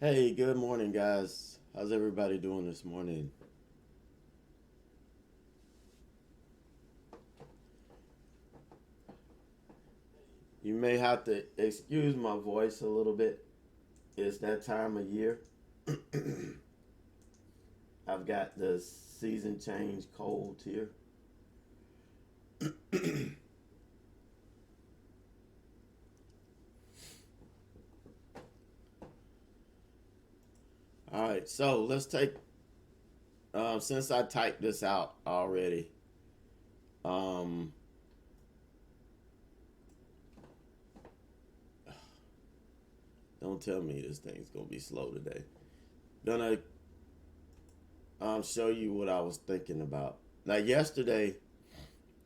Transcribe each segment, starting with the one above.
Hey, good morning, guys. How's everybody doing this morning? You may have to excuse my voice a little bit. It's that time of year. I've got the season change cold here. All right, so let's take, since I typed this out already, um, don't tell me this thing's going to be slow today. Gonna show you what I was thinking about. Now, yesterday,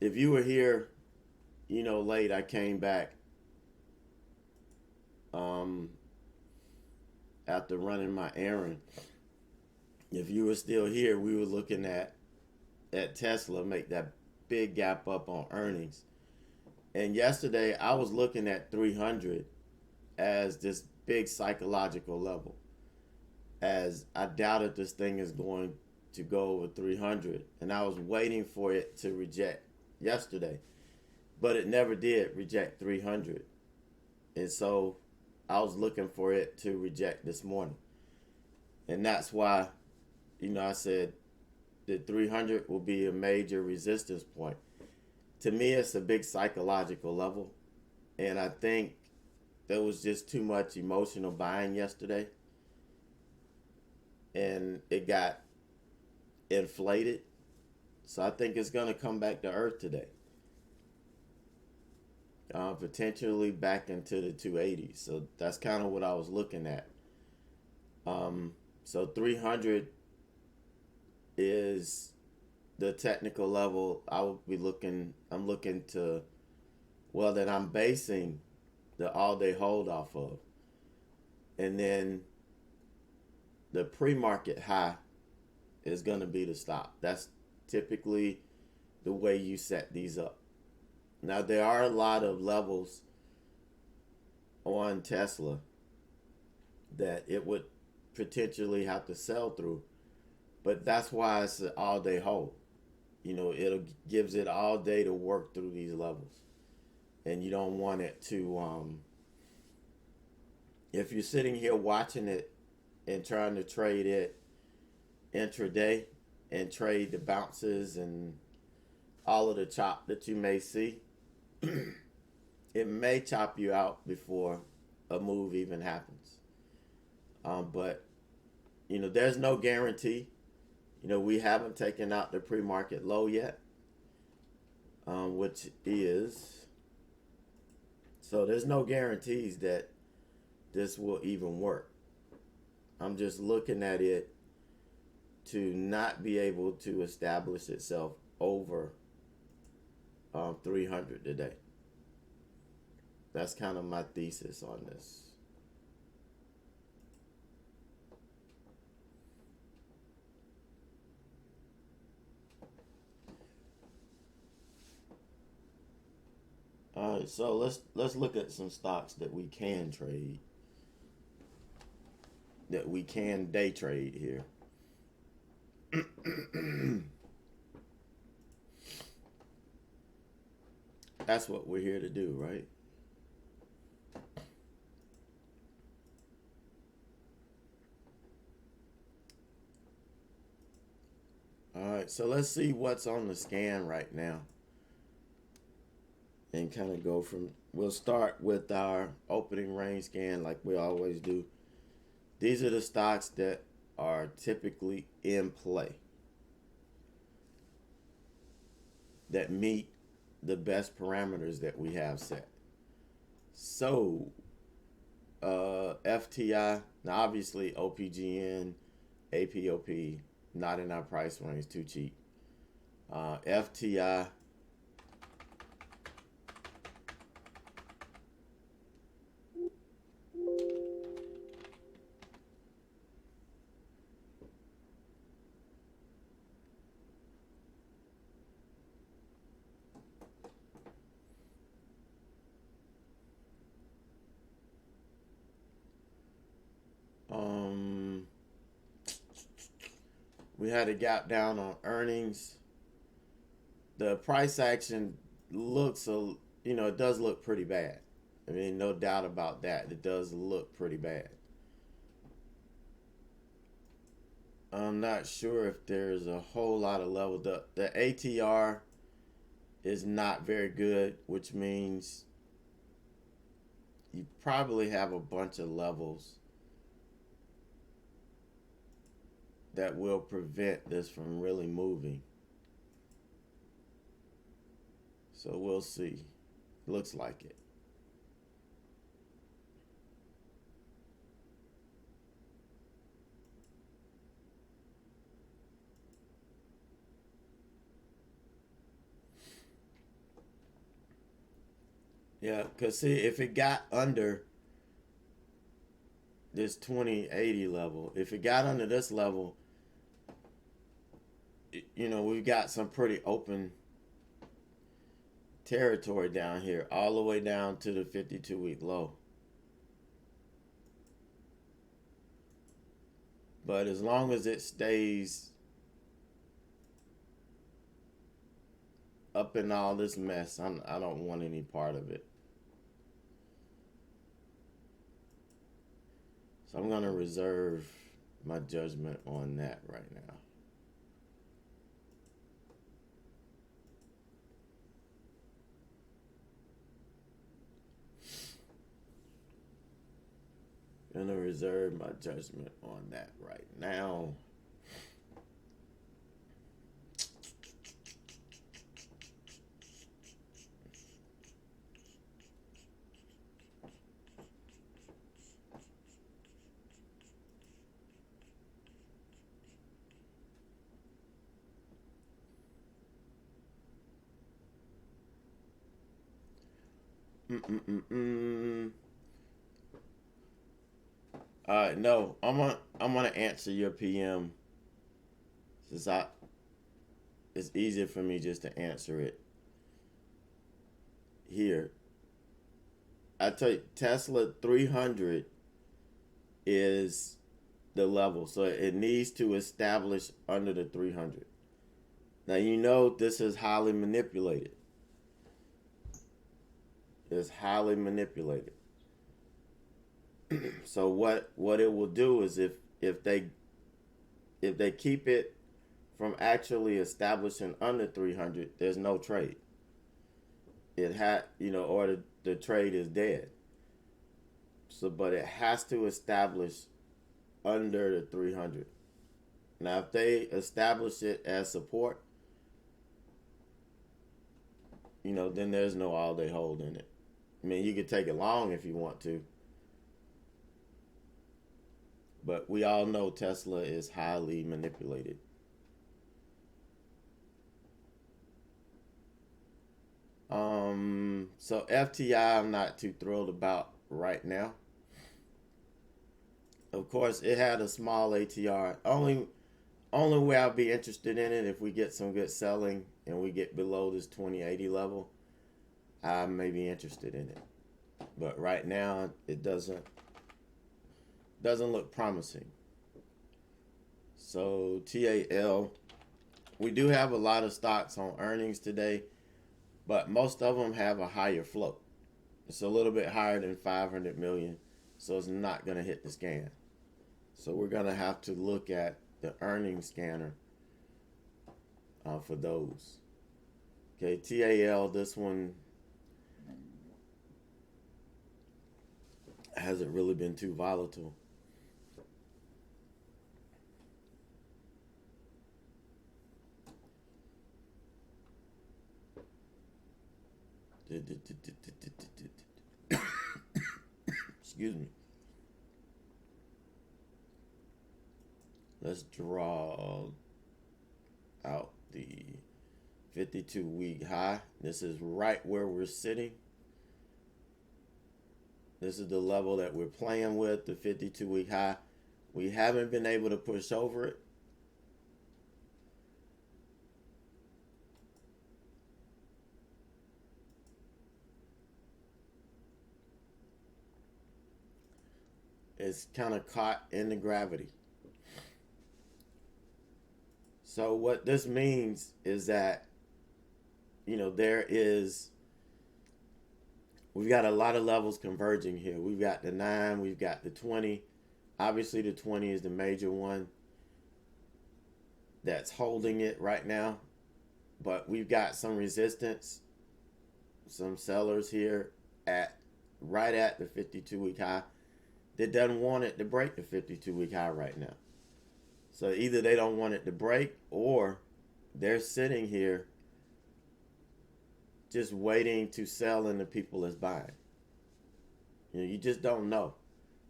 if you were here, late, I came back um, after running my errand. If you were still here, we were looking at Tesla make that big gap up on earnings. And yesterday, I was looking at 300 as this big psychological level, as I doubted this thing is going to go over 300, and I was waiting for it to reject yesterday, but it never did reject 300, and so I was looking for it to reject this morning, and that's why I said the 300 will be a major resistance point. To me, it's a big psychological level, and I think there was just too much emotional buying yesterday, and it got inflated. So I think it's going to come back to earth today, potentially back into the 280s. So that's kind of what I was looking at. So 300 is the technical level I will be looking. I'm looking to, well, that I'm basing the all day hold off of, and then the pre-market high is going to be the stop. That's typically the way you set these up. Now, there are a lot of levels on Tesla that it would potentially have to sell through, but that's why it's an all day hold. It gives it all day to work through these levels, and you don't want it to. If you're sitting here watching it and trying to trade it intraday and trade the bounces and all of the chop that you may see, it may chop you out before a move even happens. But there's no guarantee. We haven't taken out the pre-market low yet, which is, so there's no guarantees that this will even work. I'm just looking at it to not be able to establish itself over 300 today. That's kind of my thesis on this. All right, so let's look at some stocks that we can trade, that we can day trade here. That's what we're here to do, right? All right, so let's see what's on the scan right now and kind of go from, we'll start with our opening range scan like we always do. These are the stocks that are typically in play, that meet the best parameters that we have set. So, FTI, now obviously OPGN, APOP, not in our price range, too cheap. FTI, We had a gap down on earnings. The price action looks, it does look pretty bad. I mean, no doubt about that. It does look pretty bad. I'm not sure if there's a whole lot of level. The ATR is not very good, which means you probably have a bunch of levels that will prevent this from really moving. So we'll see. Looks like it. Yeah, because see, if it got under this 2080 level, if it got under this level, we've got some pretty open territory down here, all the way down to the 52-week low. But as long as it stays up in all this mess, I don't want any part of it. So I'm going to reserve my judgment on that right now. I'm going to reserve my judgment on that right now. No, I'm gonna answer your PM since it's easier for me just to answer it here. I tell you, Tesla 300 is the level, so it needs to establish under the 300. Now this is highly manipulated. It's highly manipulated. So what it will do is if they keep it from actually establishing under 300, there's no trade. It had or the trade is dead. So, but it has to establish under the 300. Now, if they establish it as support, then there's no all-day hold in it. I mean, you could take it long if you want to. But we all know Tesla is highly manipulated. So FTI I'm not too thrilled about right now. Of course, it had a small ATR. Only way I'll be interested in it if we get some good selling and we get below this 2080 level, I may be interested in it. But right now, it doesn't look promising. So TAL, we do have a lot of stocks on earnings today, but most of them have a higher float. It's a little bit higher than 500 million, so it's not going to hit the scan. So we're going to have to look at the earnings scanner for those. Okay, TAL, this one hasn't really been too volatile. Excuse me. Let's draw out the 52-week high. This is right where we're sitting. This is the level that we're playing with, the 52-week high. We haven't been able to push over it. It's kind of caught in the gravity. So what this means is that, we've got a lot of levels converging here. We've got the 9, we've got the 20. Obviously the 20 is the major one that's holding it right now. But we've got some resistance, some sellers here at right at the 52-week high that doesn't want it to break the 52-week high right now. So either they don't want it to break, or they're sitting here just waiting to sell and the people is buying. You just don't know.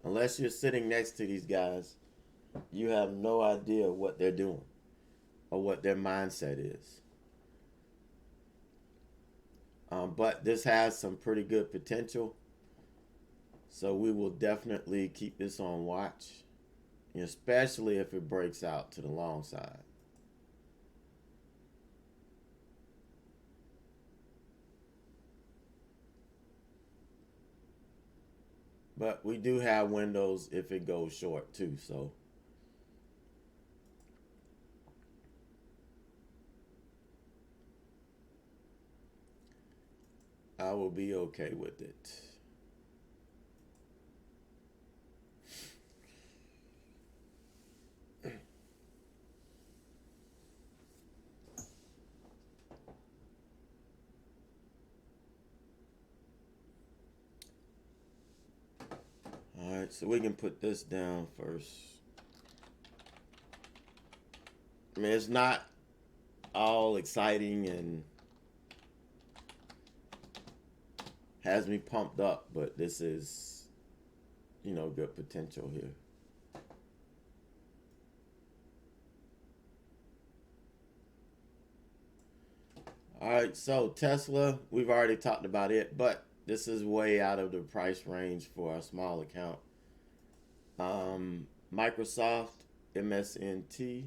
Unless you're sitting next to these guys, you have no idea what they're doing or what their mindset is. But this has some pretty good potential. So we will definitely keep this on watch, especially if it breaks out to the long side. But we do have windows if it goes short too, so I will be okay with it. All right, so we can put this down first. I mean, it's not all exciting and has me pumped up, but this is, good potential here. All right, so Tesla, we've already talked about it, but this is way out of the price range for a small account. Microsoft, MSNT,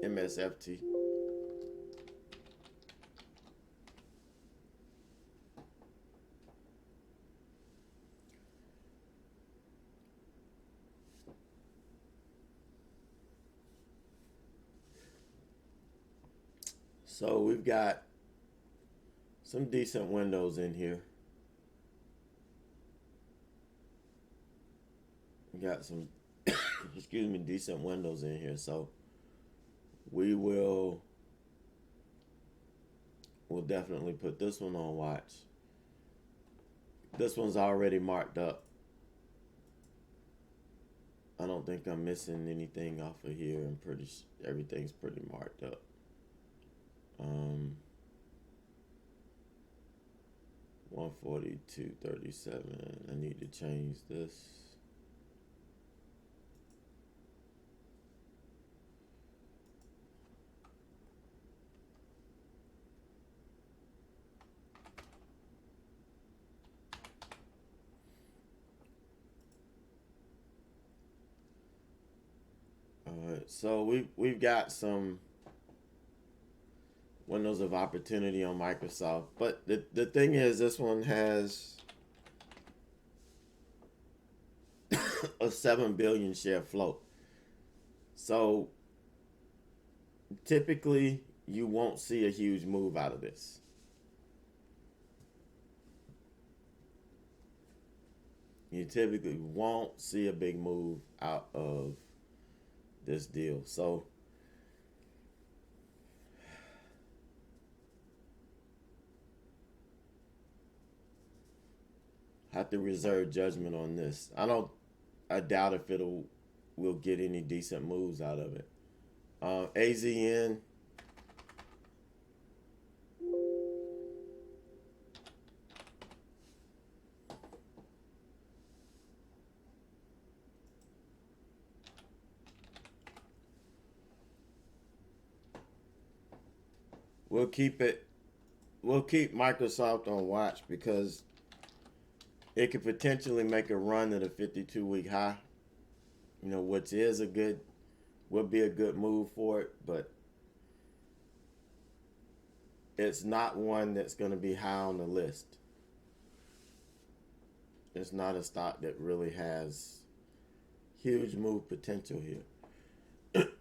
MSFT. So we've got some decent windows in here. We got some, decent windows in here. So we'll definitely put this one on watch. This one's already marked up. I don't think I'm missing anything off of here. Everything's pretty marked up. 142.37. I need to change this. All right, so we've got some windows of opportunity on Microsoft, but the thing is, this one has a 7 billion share float. So typically you won't see a huge move out of this. You typically won't see a big move out of this deal. So I have to reserve judgment on this. I doubt if we'll get any decent moves out of it. AZN. We'll keep Microsoft on watch because it could potentially make a run at a 52-week high, which would be a good move for it, but it's not one that's going to be high on the list. It's not a stock that really has Huge move potential here.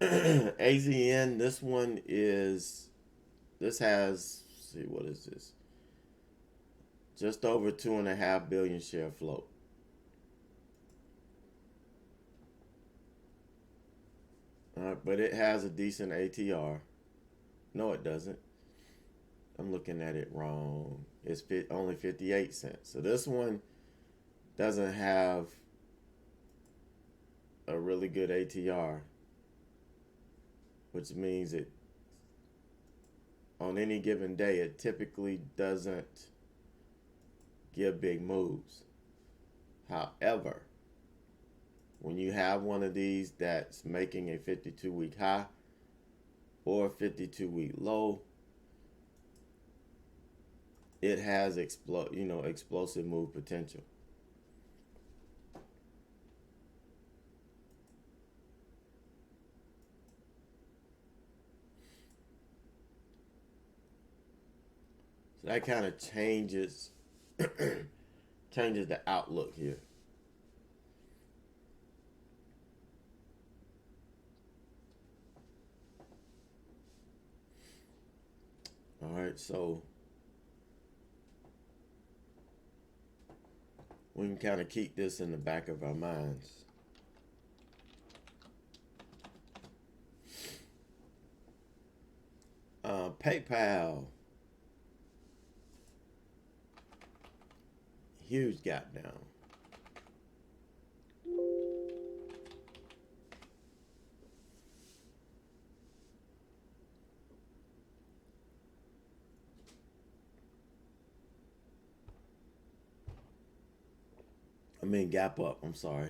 AZN, this has, let's see, what is this? Just over 2.5 billion share float. But it has a decent ATR. No, it doesn't. I'm looking at it wrong. It's only 58 cents. So this one doesn't have a really good ATR, which means it, on any given day, it typically doesn't give big moves. However, when you have one of these that's making a 52-week high or a 52-week low, it has explosive move potential. So that kind of changes the outlook here. All right, so we can kind of keep this in the back of our minds. PayPal. Huge gap down. Gap up. I'm sorry.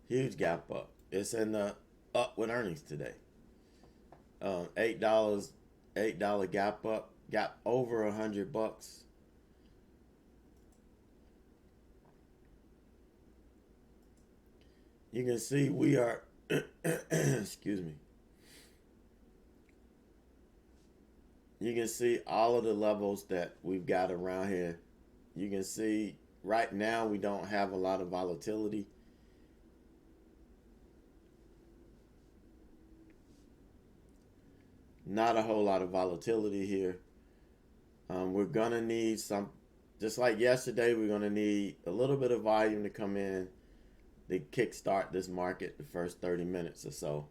Huge gap up. It's in the up with earnings today. $8 gap up. Got over $100. You can see we are excuse me. You can see all of the levels that we've got around here. You can see right now we don't have a lot of volatility. Not a whole lot of volatility here. We're going to need some, just like yesterday, we're going to need a little bit of volume to come in to kickstart this market the first 30 minutes or so.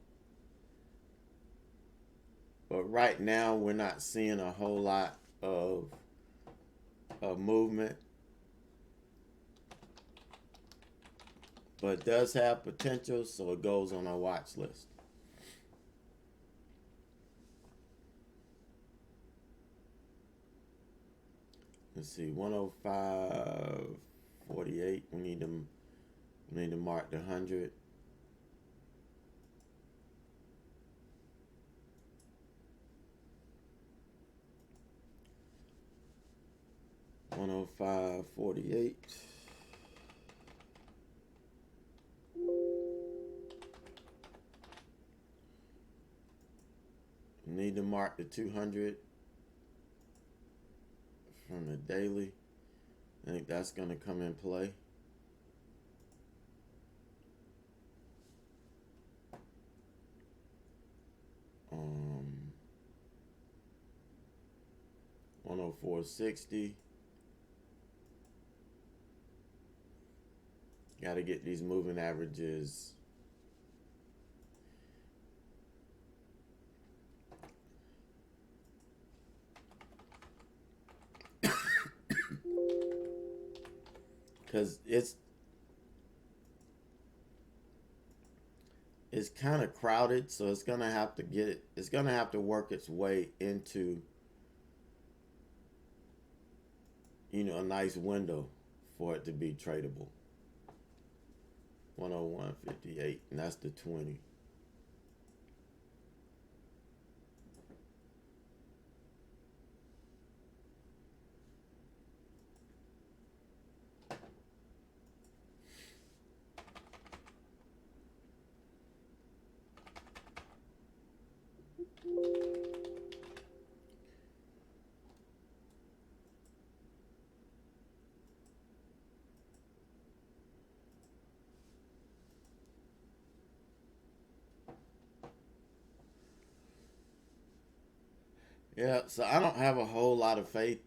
But right now, we're not seeing a whole lot of movement. But it does have potential, so it goes on our watch list. Let's see, 105.48. We need to mark the 100. $105.48. Need to mark the 200 from the daily. I think that's going to come in play. Um, 104.60. Got to get these moving averages. Because it's kind of crowded, so it's gonna have to work its way into a nice window for it to be tradable. 101.58, and that's the 20. Yeah, so I don't have a whole lot of faith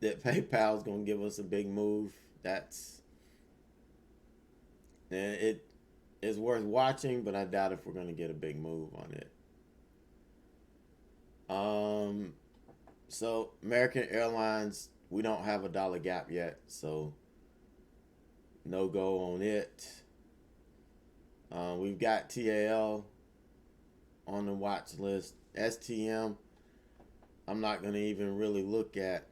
that PayPal is going to give us a big move. That's it is worth watching, but I doubt if we're going to get a big move on it. So American Airlines, we don't have a dollar gap yet, so no go on it. We've got TAL on the watch list. STM, I'm not going to even really look at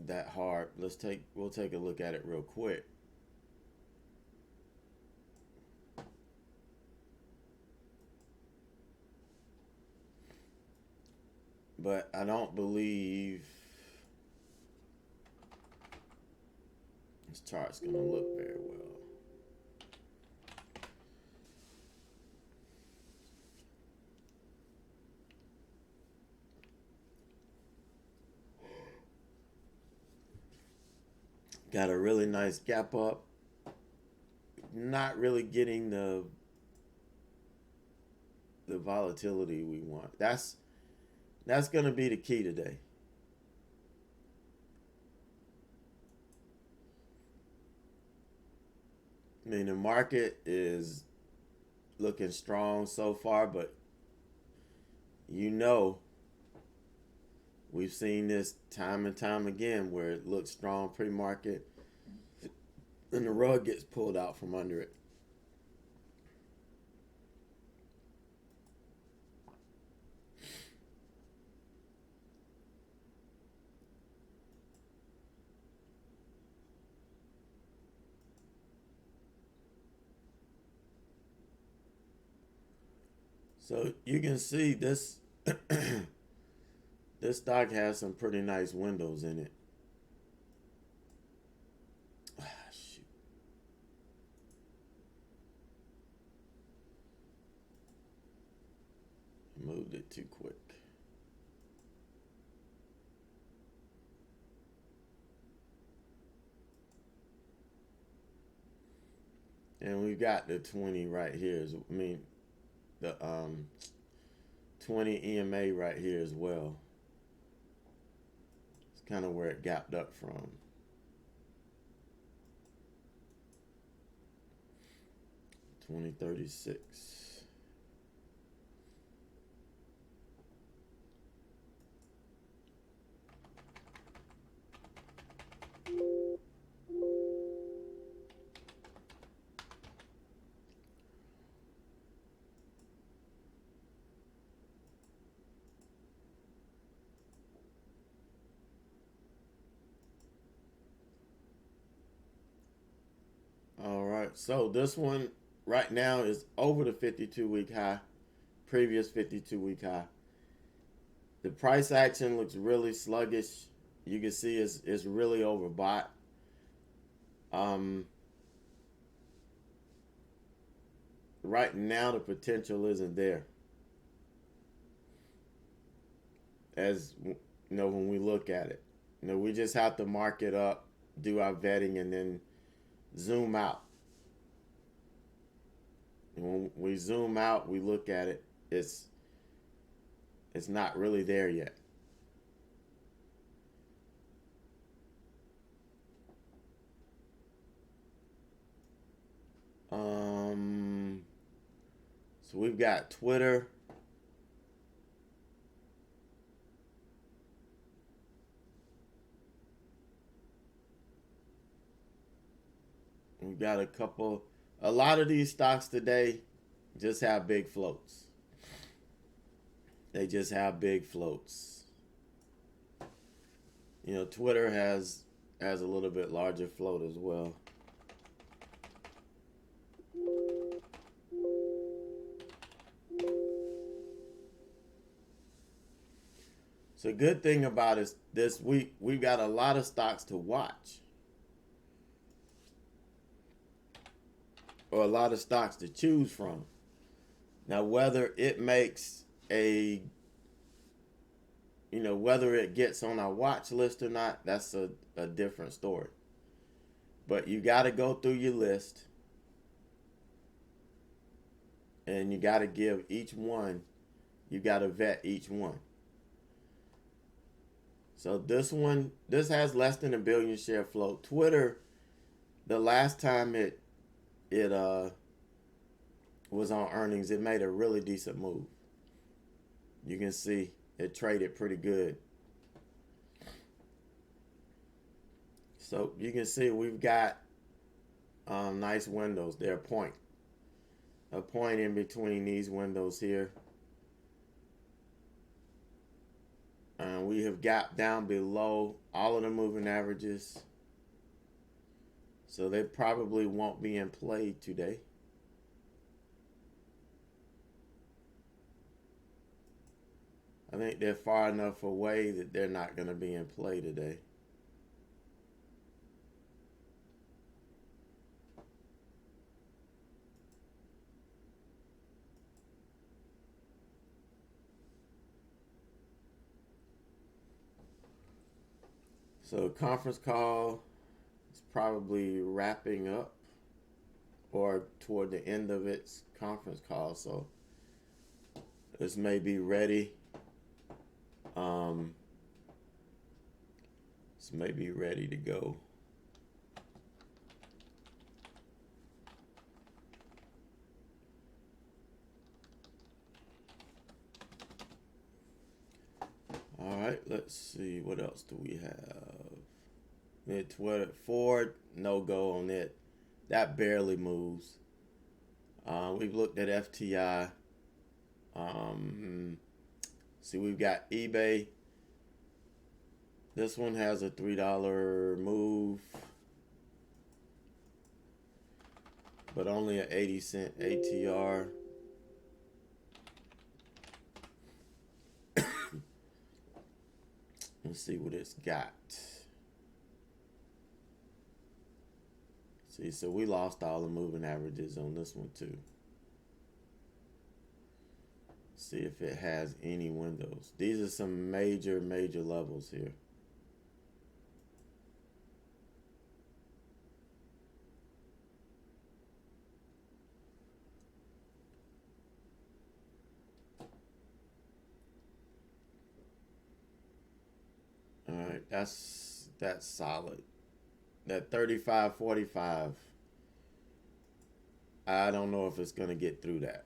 that hard. We'll take a look at it real quick. But I don't believe this chart's going to look very well. Got a really nice gap up. Not really getting the volatility we want. That's going to be the key today. I mean, the market is looking strong so far, but we've seen this time and time again where it looks strong pre-market and the rug gets pulled out from under it. So you can see this this stock has some pretty nice windows in it. Shoot. Moved it too quick. And we've got the 20 right here. The 20 EMA right here as well. It's kind of where it gapped up from. $20.36. All right, so this one right now is over the 52-week high, previous 52-week high. The price action looks really sluggish. You can see it's really overbought. Right now the potential isn't there. As when we look at it, we just have to mark it up, do our vetting, and then zoom out. And when we zoom out, we look at it, it's not really there yet. So we've got Twitter. We've got a lot of these stocks today just have big floats. They just have big floats. Twitter has a little bit larger float as well. So good thing about it, this week we've got a lot of stocks to watch. Or a lot of stocks to choose from. Now, whether it makes whether it gets on our watch list or not, that's a different story. But you got to go through your list and you got to give each one, you got to vet each one. So this has less than a billion share float. Twitter, the last time it was on earnings, it made a really decent move. You can see it traded pretty good. So you can see we've got nice windows. They're a point in between these windows here. We have gapped down below all of the moving averages. So they probably won't be in play today. I think they're far enough away that they're not going to be in play today. So conference call is probably wrapping up or toward the end of its conference call. So this may be ready. This may be ready to go. All right, let's see. What else do we have? Mid-Twitter, Ford, no go on it. That barely moves. We've looked at FTI. See, we've got eBay. This one has a $3 move, but only an 80-cent ATR. Let's see what it's got. See, so we lost all the moving averages on this one too. See if it has any windows. These are some major levels here. All right, that's solid. That 35.45. I don't know if it's gonna get through that.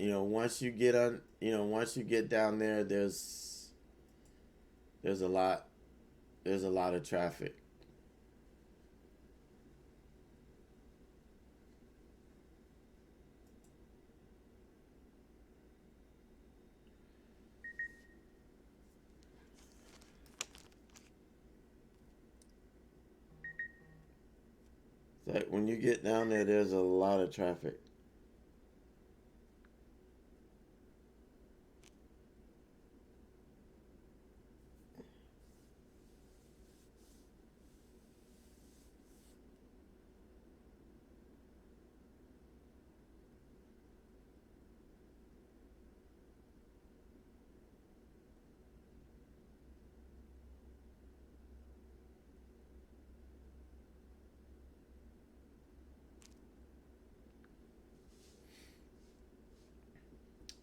Once you get down there, there's a lot of traffic. Like when you get down there, there's a lot of traffic.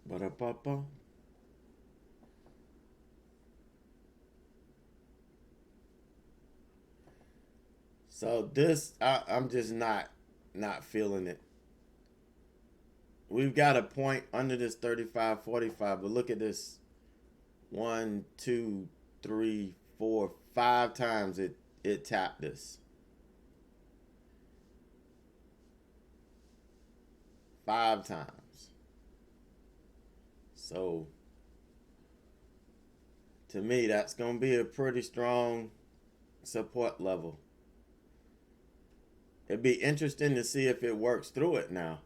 Ba-da-ba-ba. So this, I'm just not feeling it. We've got a point under this 35.45, but look at this. 1, 2, 3, 4, 5 times it tapped this. 5 times. So to me, that's going to be a pretty strong support level. It'd be interesting to see if it works through it now.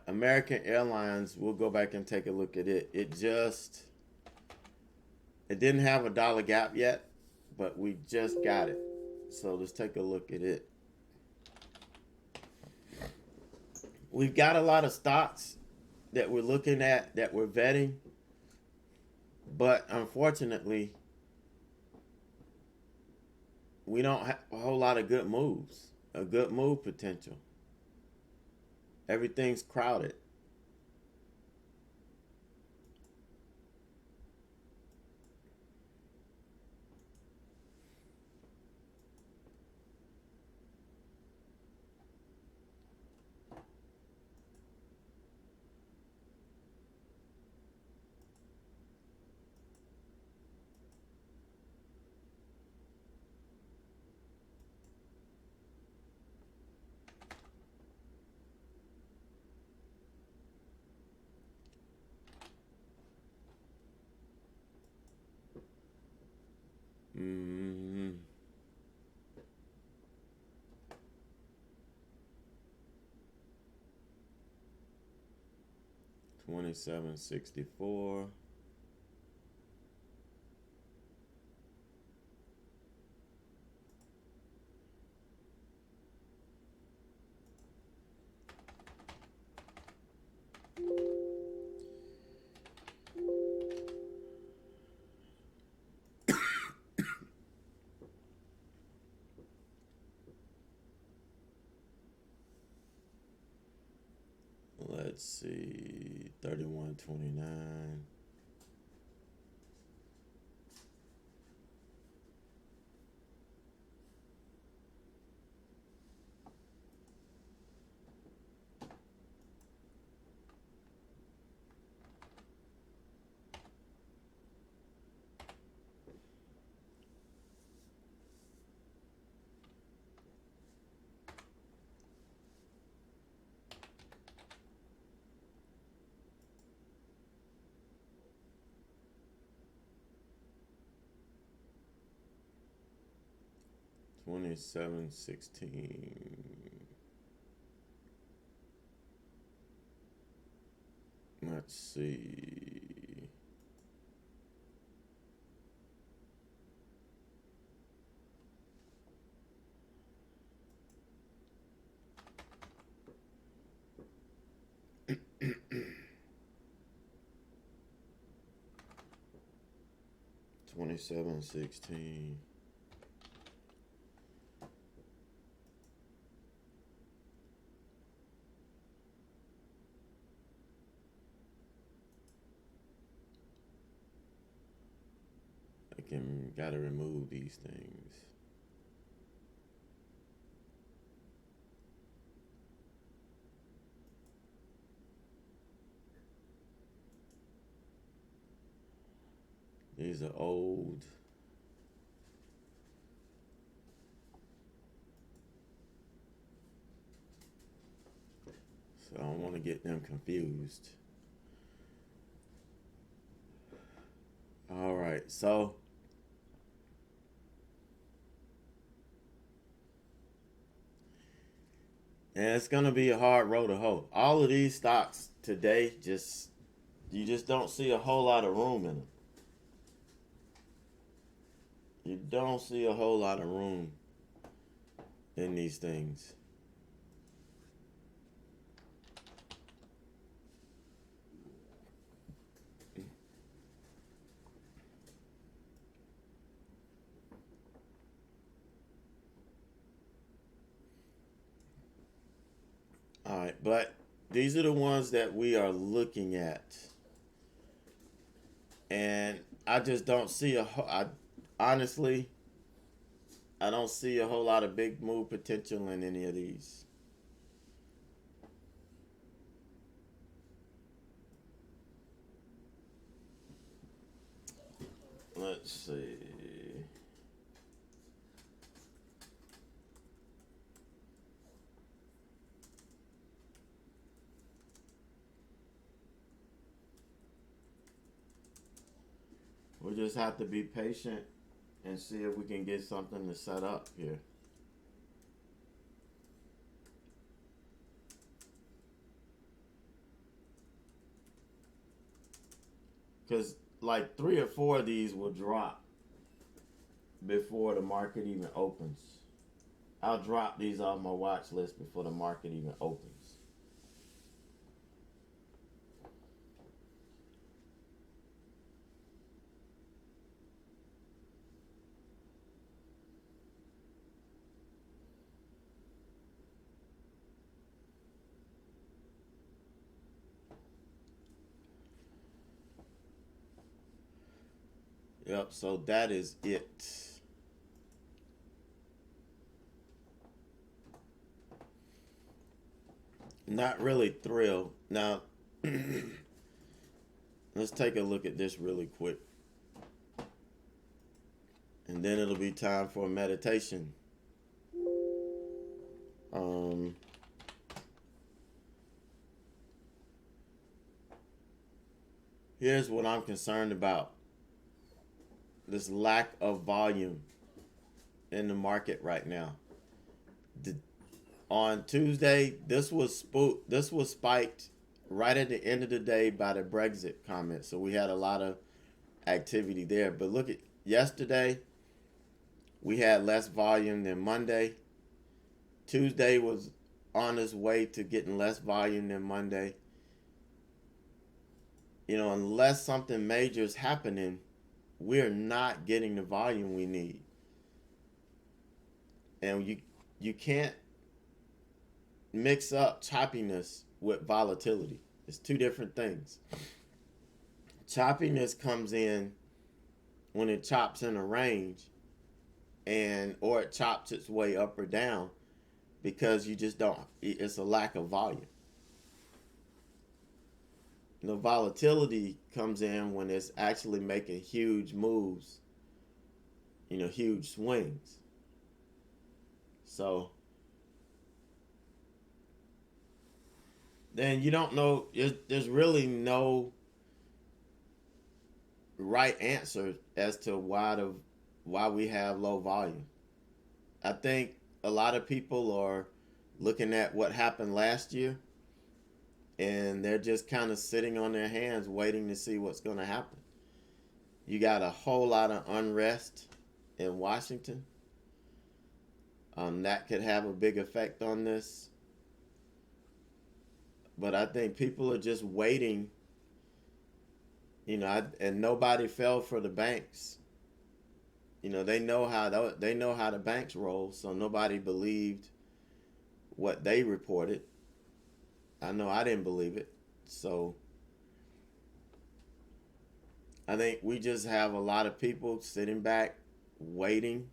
American Airlines, we'll go back and take a look at it. It didn't have a dollar gap yet, but we just got it. So let's take a look at it. We've got a lot of stocks that we're looking at, that we're vetting, but unfortunately, we don't have a whole lot of good moves, a good move potential. Everything's crowded. Mm-hmm. $27.64. Let's see, 31.29. $27.16. Let's see. $27.16. Gotta remove these things. These are old. So I don't want to get them confused. All right, so and it's gonna be a hard road to hoe. All of these stocks today, you just don't see a whole lot of room in them. You don't see a whole lot of room in these things. All right, but these are the ones that we are looking at. And I just don't see honestly, I don't see a whole lot of big move potential in any of these. Let's see. We'll just have to be patient and see if we can get something to set up here. Because like 3 or 4 of these will drop before the market even opens. I'll drop these off my watch list before the market even opens. Yep, so that is it. Not really thrilled. Now, let's take a look at this really quick. And then it'll be time for a meditation. Here's what I'm concerned about. this lack of volume in the market right now. The, on Tuesday, this was spiked right at the end of the day by the Brexit comment. So we had a lot of activity there. But look at yesterday, we had less volume than Monday. Tuesday was on its way to getting less volume than Monday. You know, unless something major is happening, we're not getting the volume we need. And you can't mix up choppiness with volatility. It's two different things. Choppiness comes in when it chops in a range and or it chops its way up or down because you just don't, it's a lack of volume. The volatility comes in when it's actually making huge moves, you know, huge swings. So then you don't know, there's really no right answer as to why we have low volume. I think a lot of people are looking at what happened last year and they're just kind of sitting on their hands waiting to see what's going to happen. You got a whole lot of unrest in Washington. That could have a big effect on this. But I think people are just waiting, you know, and nobody fell for the banks. You know, they know how the banks roll, so nobody believed what they reported. I know I didn't believe it. So I think we just have a lot of people sitting back waiting.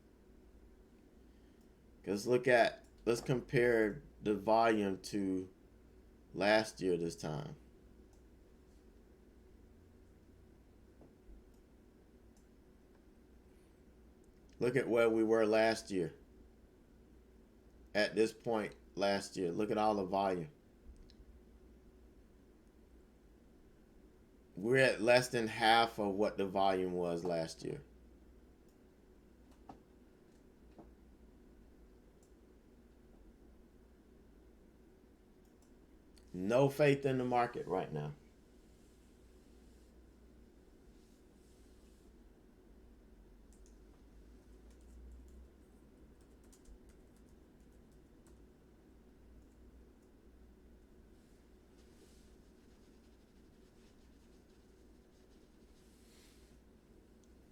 Because let's compare the volume to last year this time. Look at where we were last year. At this point last year, look at all the volume. We're at less than half of what the volume was last year. No faith in the market right now.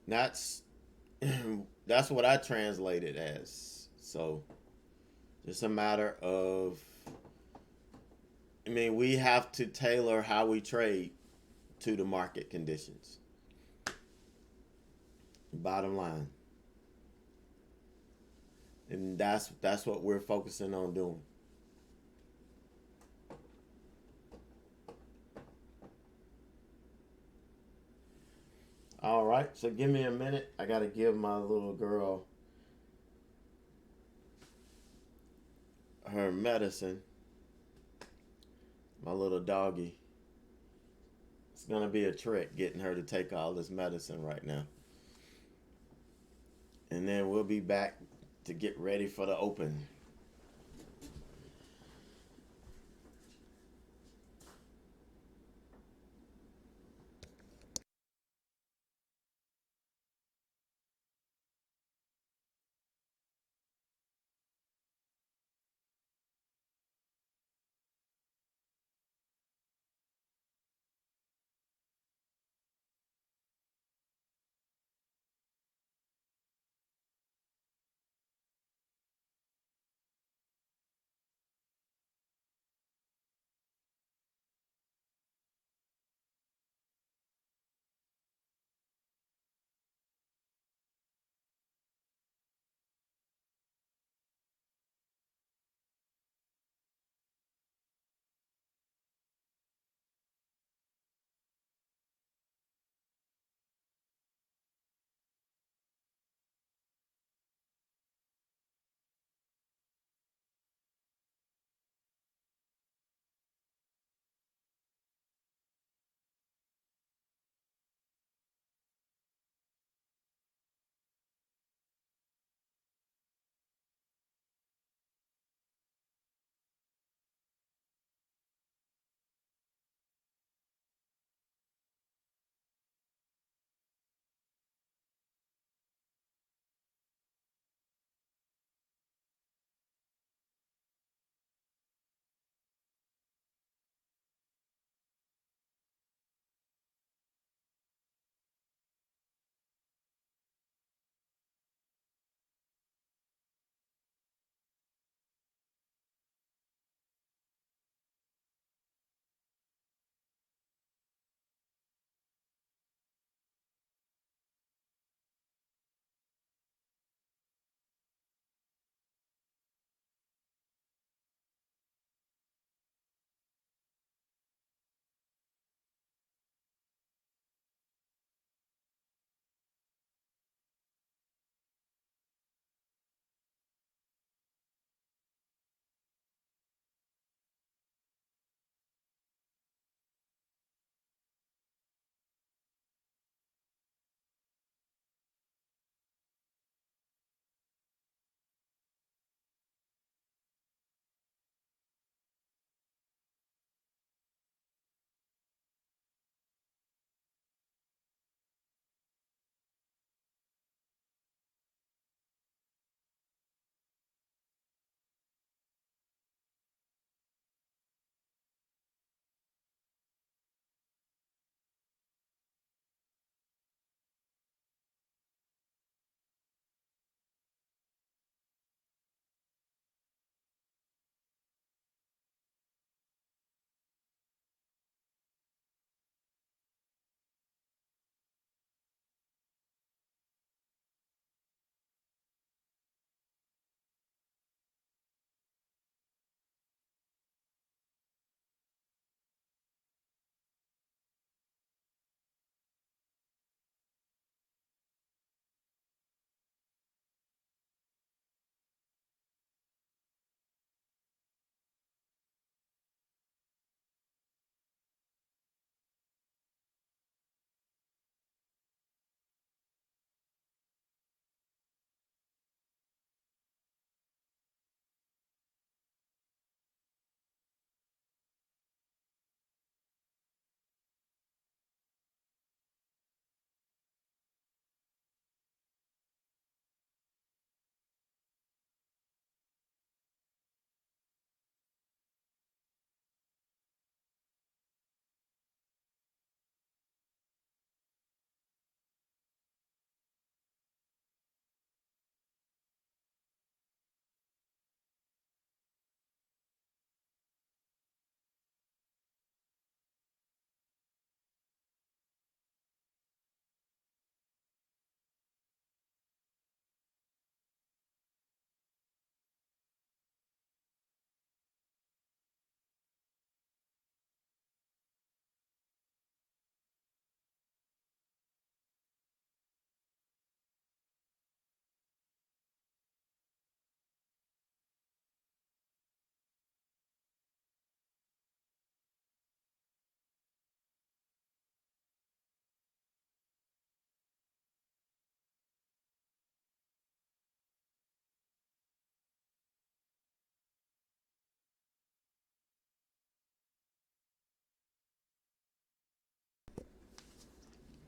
That's that's what I translate it as. So it's a matter of, I mean, we have to tailor how we trade to the market conditions. Bottom line. And that's what we're focusing on doing. All right, so give me a minute. I got to give my little girl her medicine. My little doggy. It's going to be a trick getting her to take all this medicine right now. And then we'll be back to get ready for the open.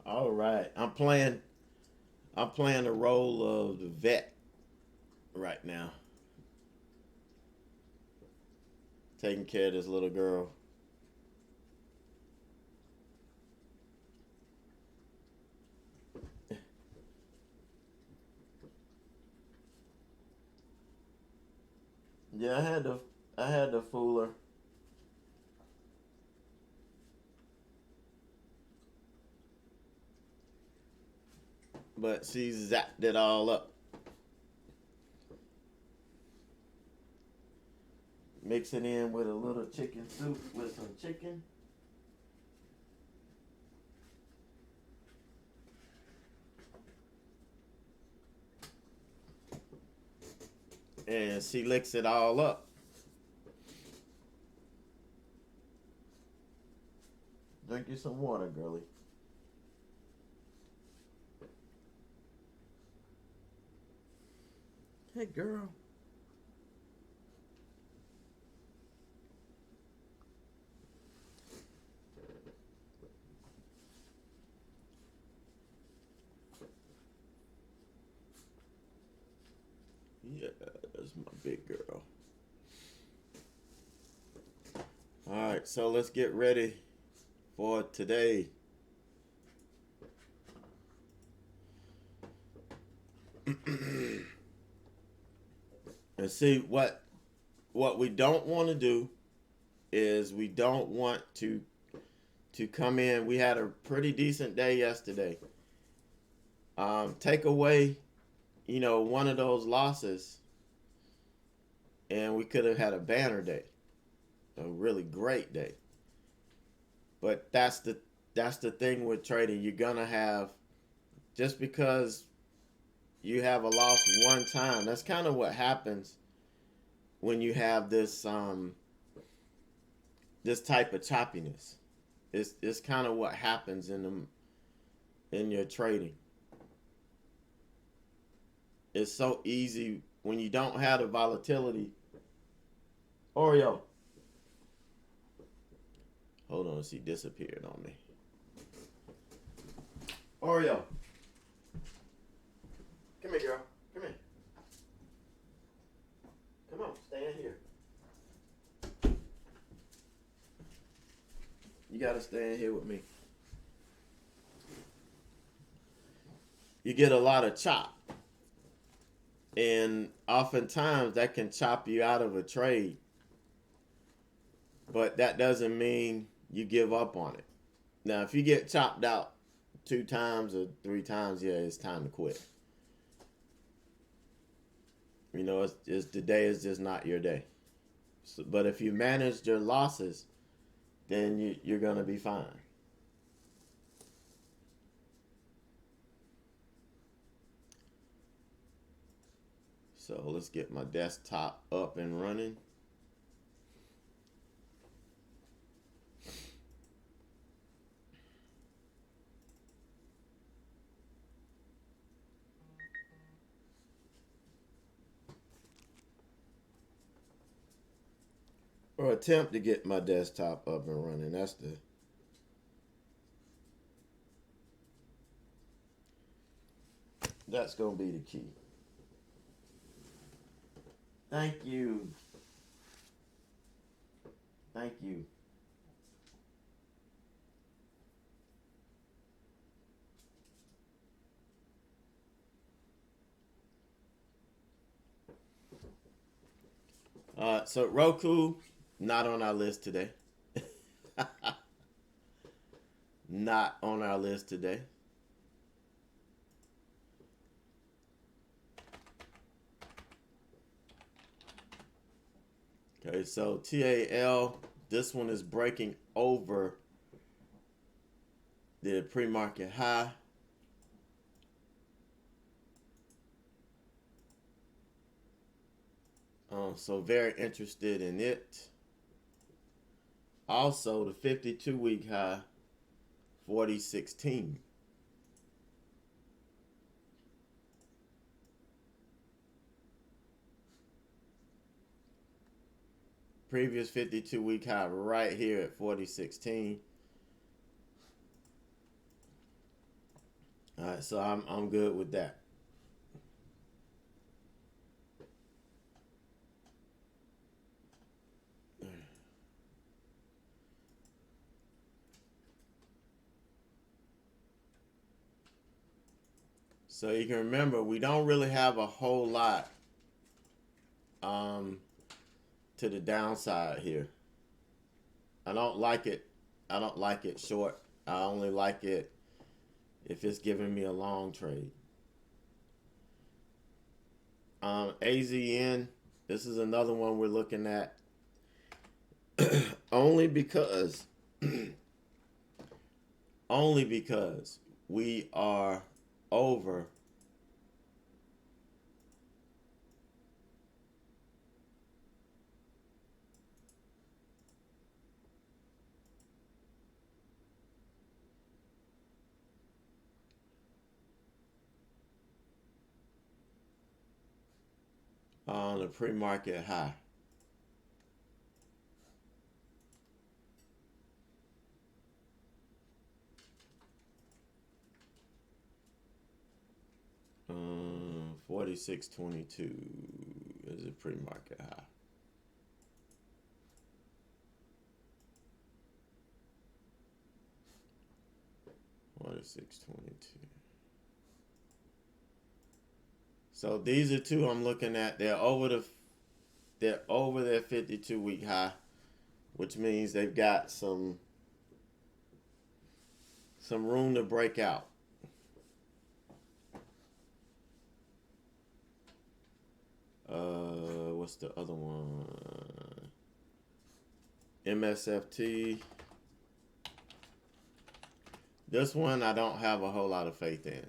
All right. I'm playing the role of the vet right now. Taking care of this little girl. Yeah, I had to fool her. But she zapped it all up. Mix it in with a little chicken soup with some chicken. And she licks it all up. Drink you some water, girlie. Hey, girl. Yeah, that's my big girl. All right, so let's get ready for today. And see what we don't want to do is we don't want to come in. We had a pretty decent day yesterday. Take away, one of those losses, and we could have had a banner day, a really great day. But that's the thing with trading. You're gonna have, just because you have a loss one time. That's kind of what happens when you have this type of choppiness. It's kind of what happens in your trading. It's so easy when you don't have the volatility. Oreo, hold on, she disappeared on me. Oreo, come here, girl. Come here. Come on, stay in here. You gotta stay in here with me. You get a lot of chop, and oftentimes that can chop you out of a trade. But that doesn't mean you give up on it. Now, if you get chopped out 2 times or 3 times, yeah, it's time to quit. It's the day is just not your day. So, but if you manage your losses, then you're going to be fine. So let's get my desktop up and running. Or attempt to get my desktop up and running. That's going to be the key. Thank you. Thank you. So Roku, not on our list today. Not on our list today. Okay, so TAL, this one is breaking over the pre-market high. So very interested in it. Also, the 52-week high, 40.16. Previous 52-week high right here at 40.16. All right, so I'm good with that. So you can remember we don't really have a whole lot um, to the downside here. I don't like it. I don't like it short. I only like it if it's giving me a long trade. AZN, this is another one we're looking at only because only because we are over on the pre-market high. Um, 46.22 is a pre-market high. 46.22. So these are two I'm looking at. They're over their 52-week high, which means they've got some room to break out. What's the other one? MSFT. This one I don't have a whole lot of faith in.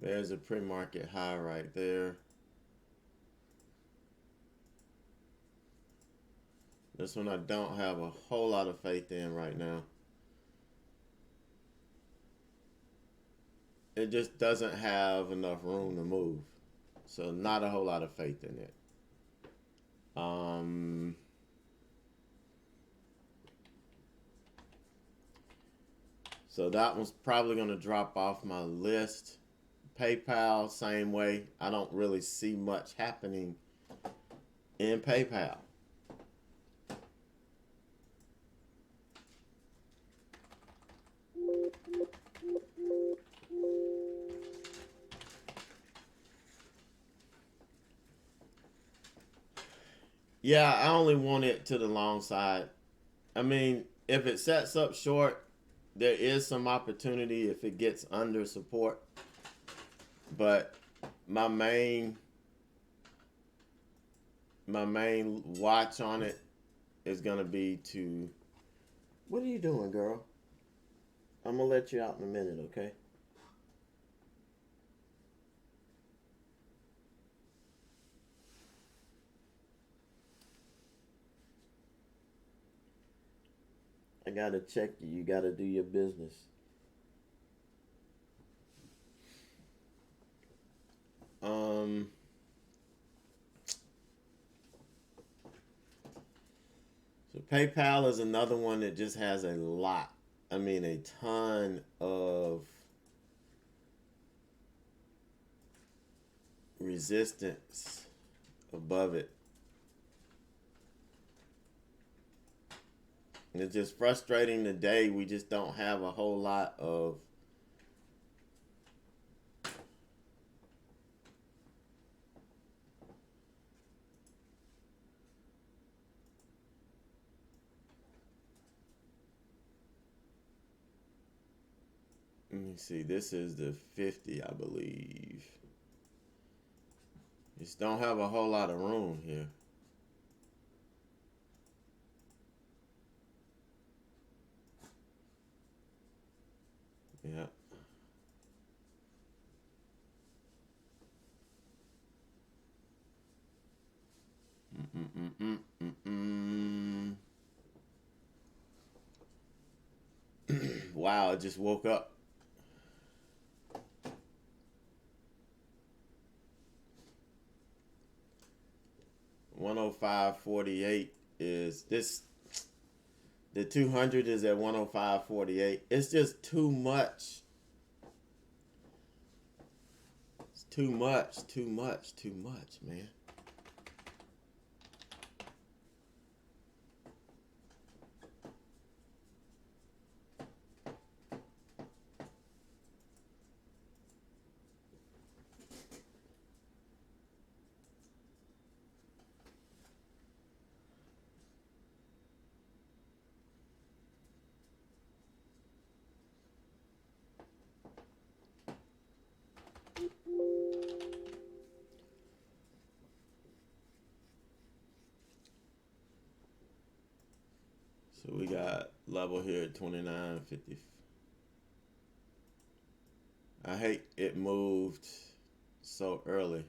There's a pre-market high right there. This one I don't have a whole lot of faith in right now. It just doesn't have enough room to move. So not a whole lot of faith in it. So that one's probably going to drop off my list. PayPal, same way. I don't really see much happening in PayPal. Yeah, I only want it to the long side. I mean, if it sets up short, there is some opportunity if it gets under support. But my main watch on it is gonna be to. What are you doing, girl? I'm gonna let you out in a minute, okay? I gotta check you. You gotta do your business. So PayPal is another one that just has a lot. I mean, a ton of resistance above it. And it's just frustrating today. We just don't have a whole lot of let me see. This is the 50, I believe. Just don't have a whole lot of room here. Yeah. Wow, I just woke up. $105.48 is this. The 200 is at 105.48. It's just too much. It's too much, man. So we got level here at 29.50. I hate it moved so early.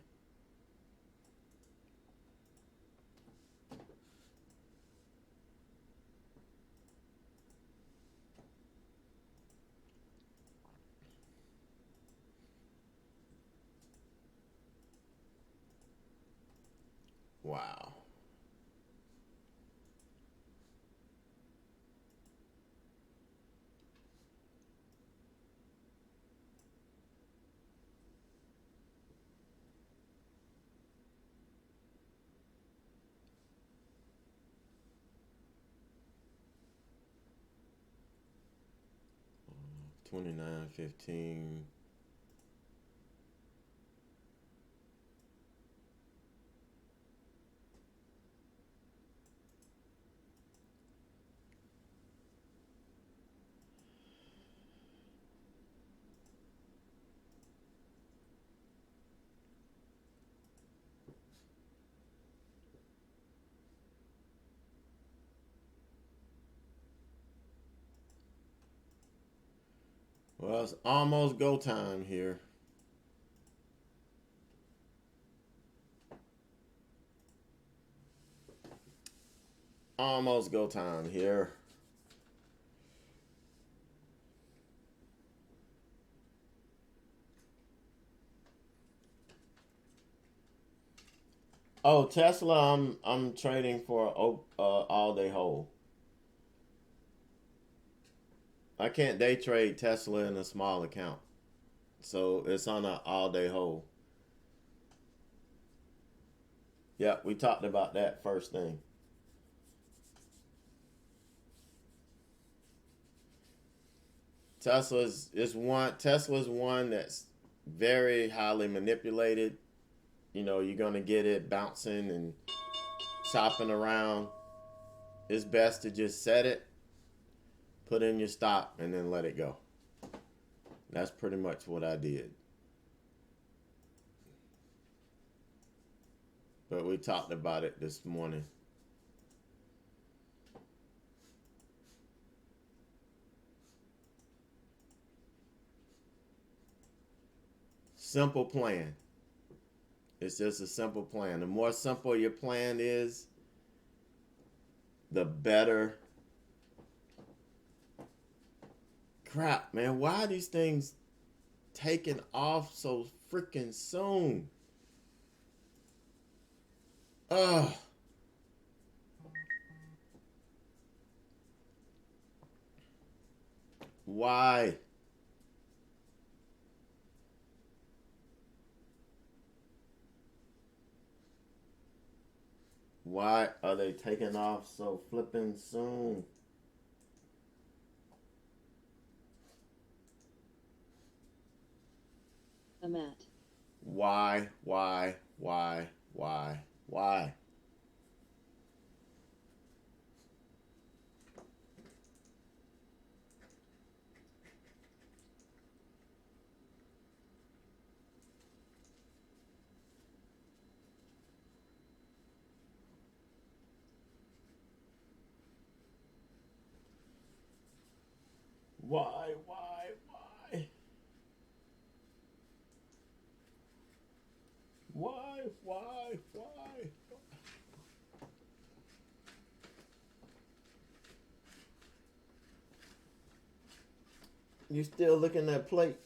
Wow. $29.15. Well, it's almost go time here. Almost go time here. Oh, Tesla, I'm trading for all day hold. I can't day trade Tesla in a small account. So it's on an all day hold. Yeah, we talked about that first thing. Tesla's one that's very highly manipulated. You know, you're gonna get it bouncing and chopping around. It's best to just set it, put in your stop, and then let it go. That's pretty much what I did. But we talked about it this morning. Simple plan. It's just a simple plan. The more simple your plan is, the better. Crap, man. Why are these things taking off so freaking soon? Ugh. Why? Why are they taking off so flipping soon? I'm at. Why? Why? Why? Why? You still looking at plate?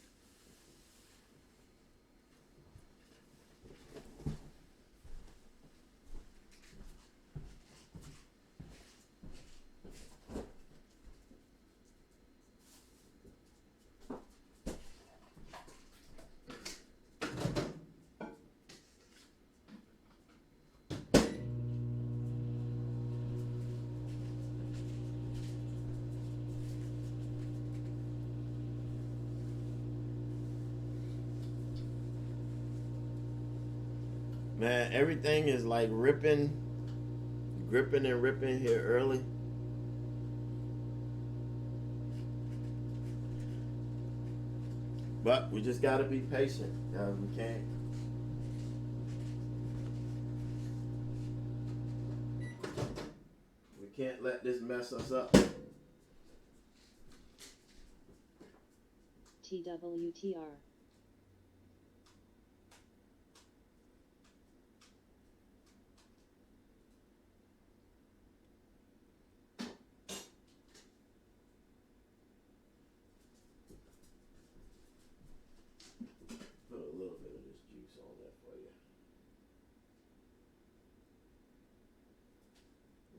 Man, everything is like ripping, gripping and ripping here early. But we just gotta be patient. We can't let this mess us up. TWTR. Put a little bit of this juice on there for you.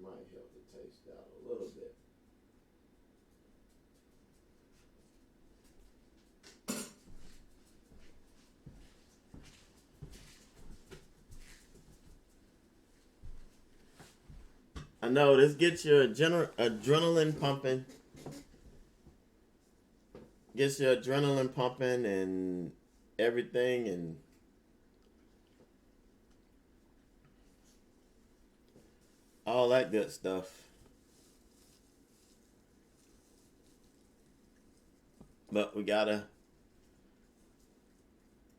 Might help the taste out a little bit. I know this gets your adrenaline pumping. Gets your adrenaline pumping and everything, and all that good stuff. But we gotta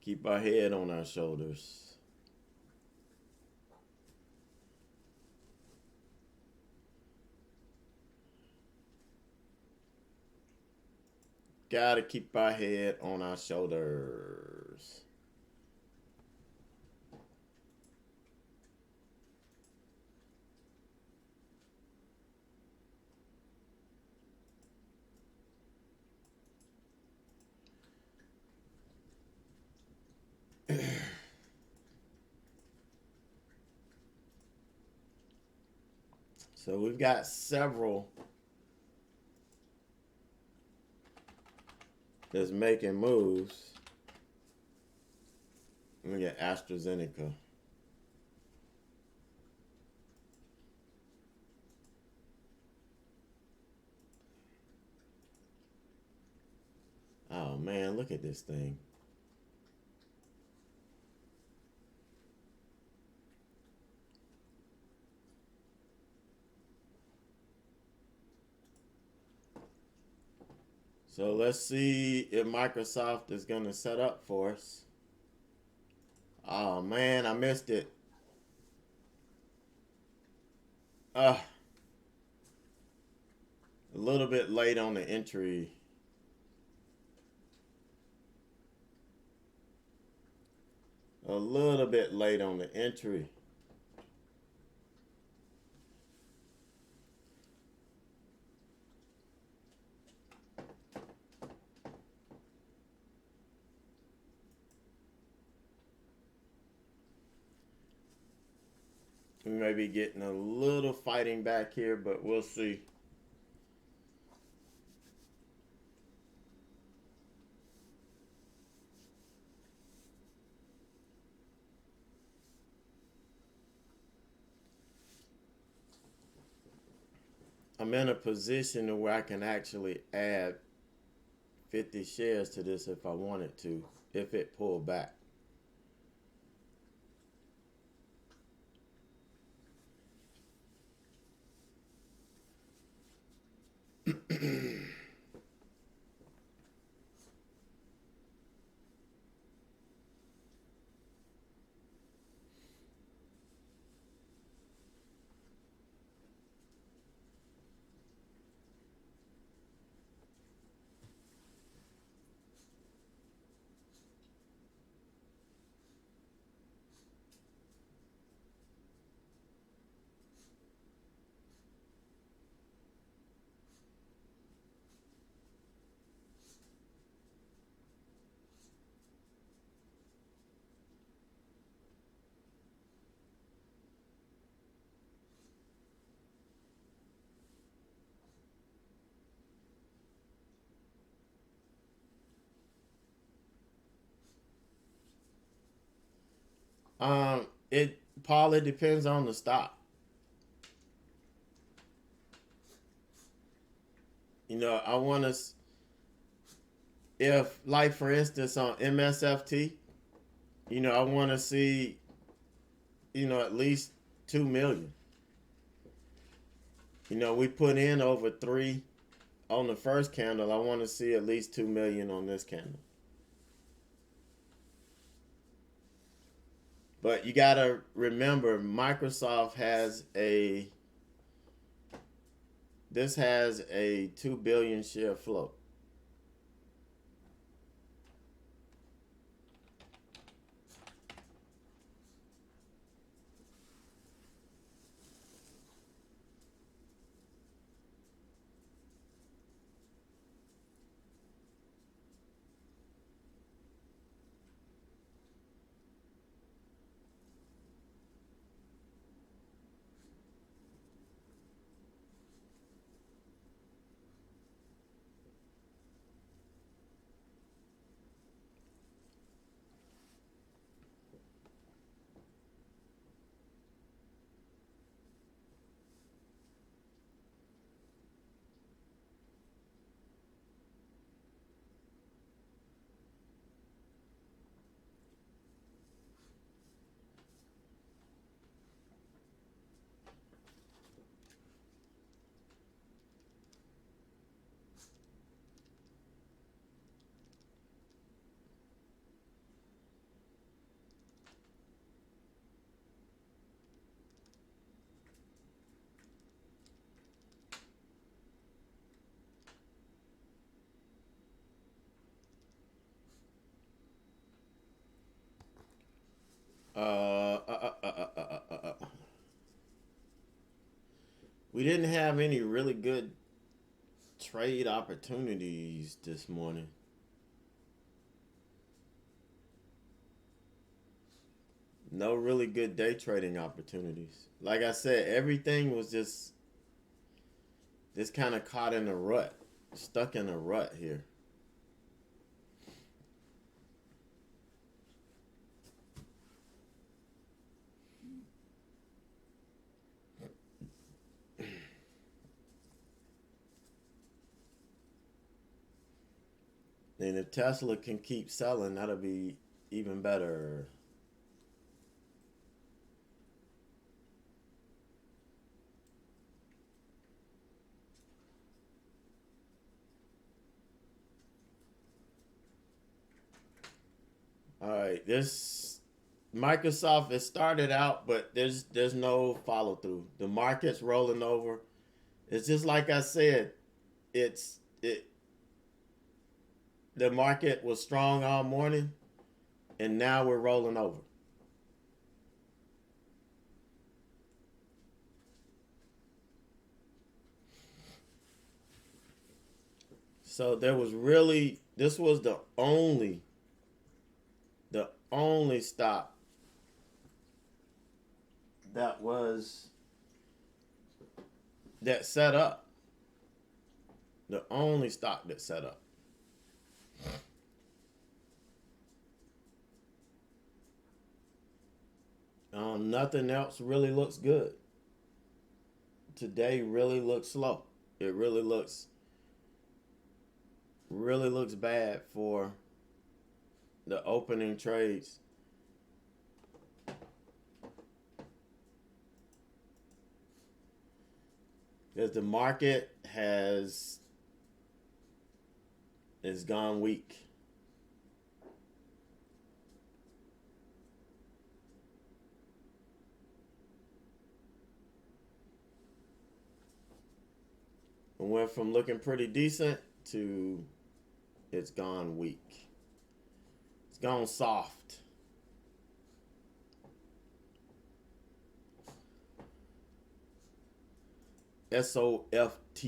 keep our head on our shoulders. Gotta keep our head on our shoulders. So we've got several that's making moves. Let me get AstraZeneca. Oh man, look at this thing. So let's see if Microsoft is going to set up for us. Oh man, I missed it. A little bit late on the entry. A little bit late on the entry. We may be getting a little fighting back here, but we'll see. I'm in a position where I can actually add 50 shares to this if I wanted to, if it pulled back. It probably depends on the stock. You know, I want to, if like for instance on MSFT, you know, I want to see at least 2 million. We put in over 3 on the first candle. I want to see at least 2 million on this candle. But you got to remember, Microsoft has this has a 2 billion share float. We didn't have any really good trade opportunities this morning. No really good day trading opportunities. Like I said, everything was just kind of caught in a rut, stuck in a rut here. And if Tesla can keep selling, that'll be even better. All right, this Microsoft, it started out, but there's no follow through. The market's rolling over. It's just like I said, the market was strong all morning, and now we're rolling over. So this was the only stop that set up. The only stock that set up. Nothing else really looks good. Today really looks slow. It really looks bad for the opening trades. Because the market has gone weak. It went from looking pretty decent to it's gone weak. It's gone soft. SOFT.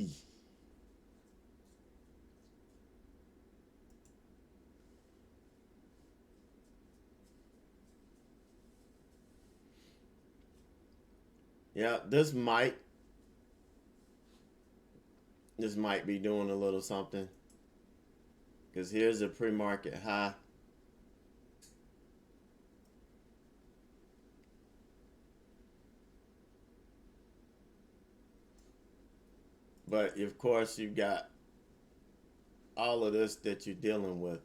Yeah, this might be doing a little something. Because here's a pre-market high. But of course, you've got all of this that you're dealing with.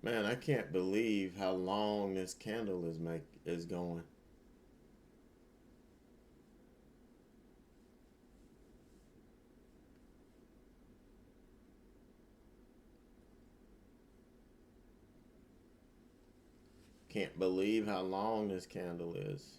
Man, I can't believe how long this candle is going. Can't believe how long this candle is.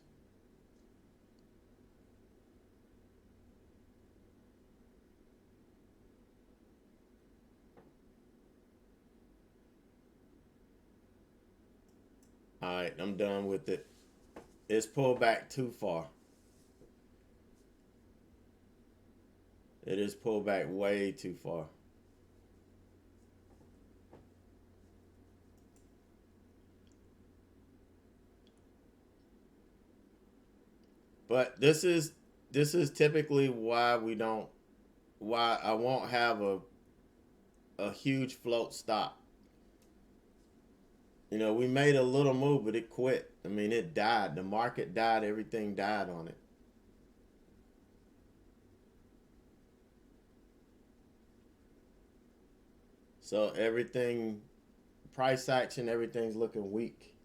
All right, I'm done with it. It's pulled back too far. It is pulled back way too far. But this is typically why I won't have a huge float stop. You know, we made a little move, but it quit. I mean, it died. The market died. Everything died on it. So everything, price action, everything's looking weak.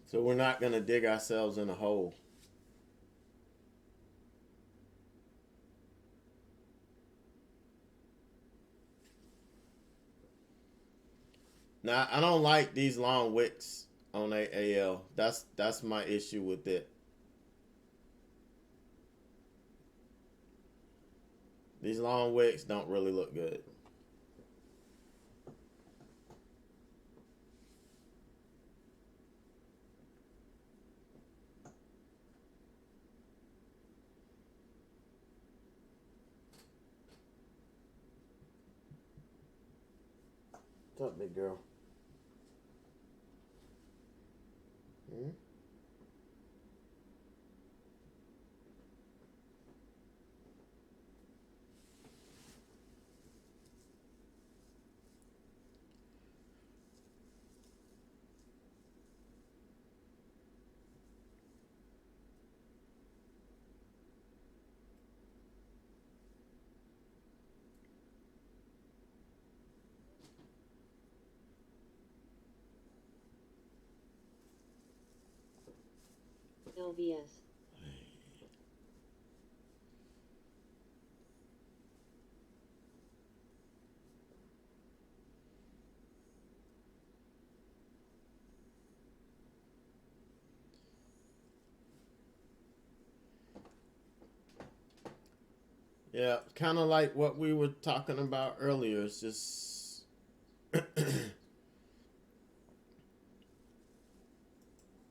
So we're not going to dig ourselves in a hole. Now, I don't like these long wicks on AAL. That's my issue with it. These long wicks don't really look good. What's up, big girl? Hmm? LVS. Yeah, kind of like what we were talking about earlier. It's just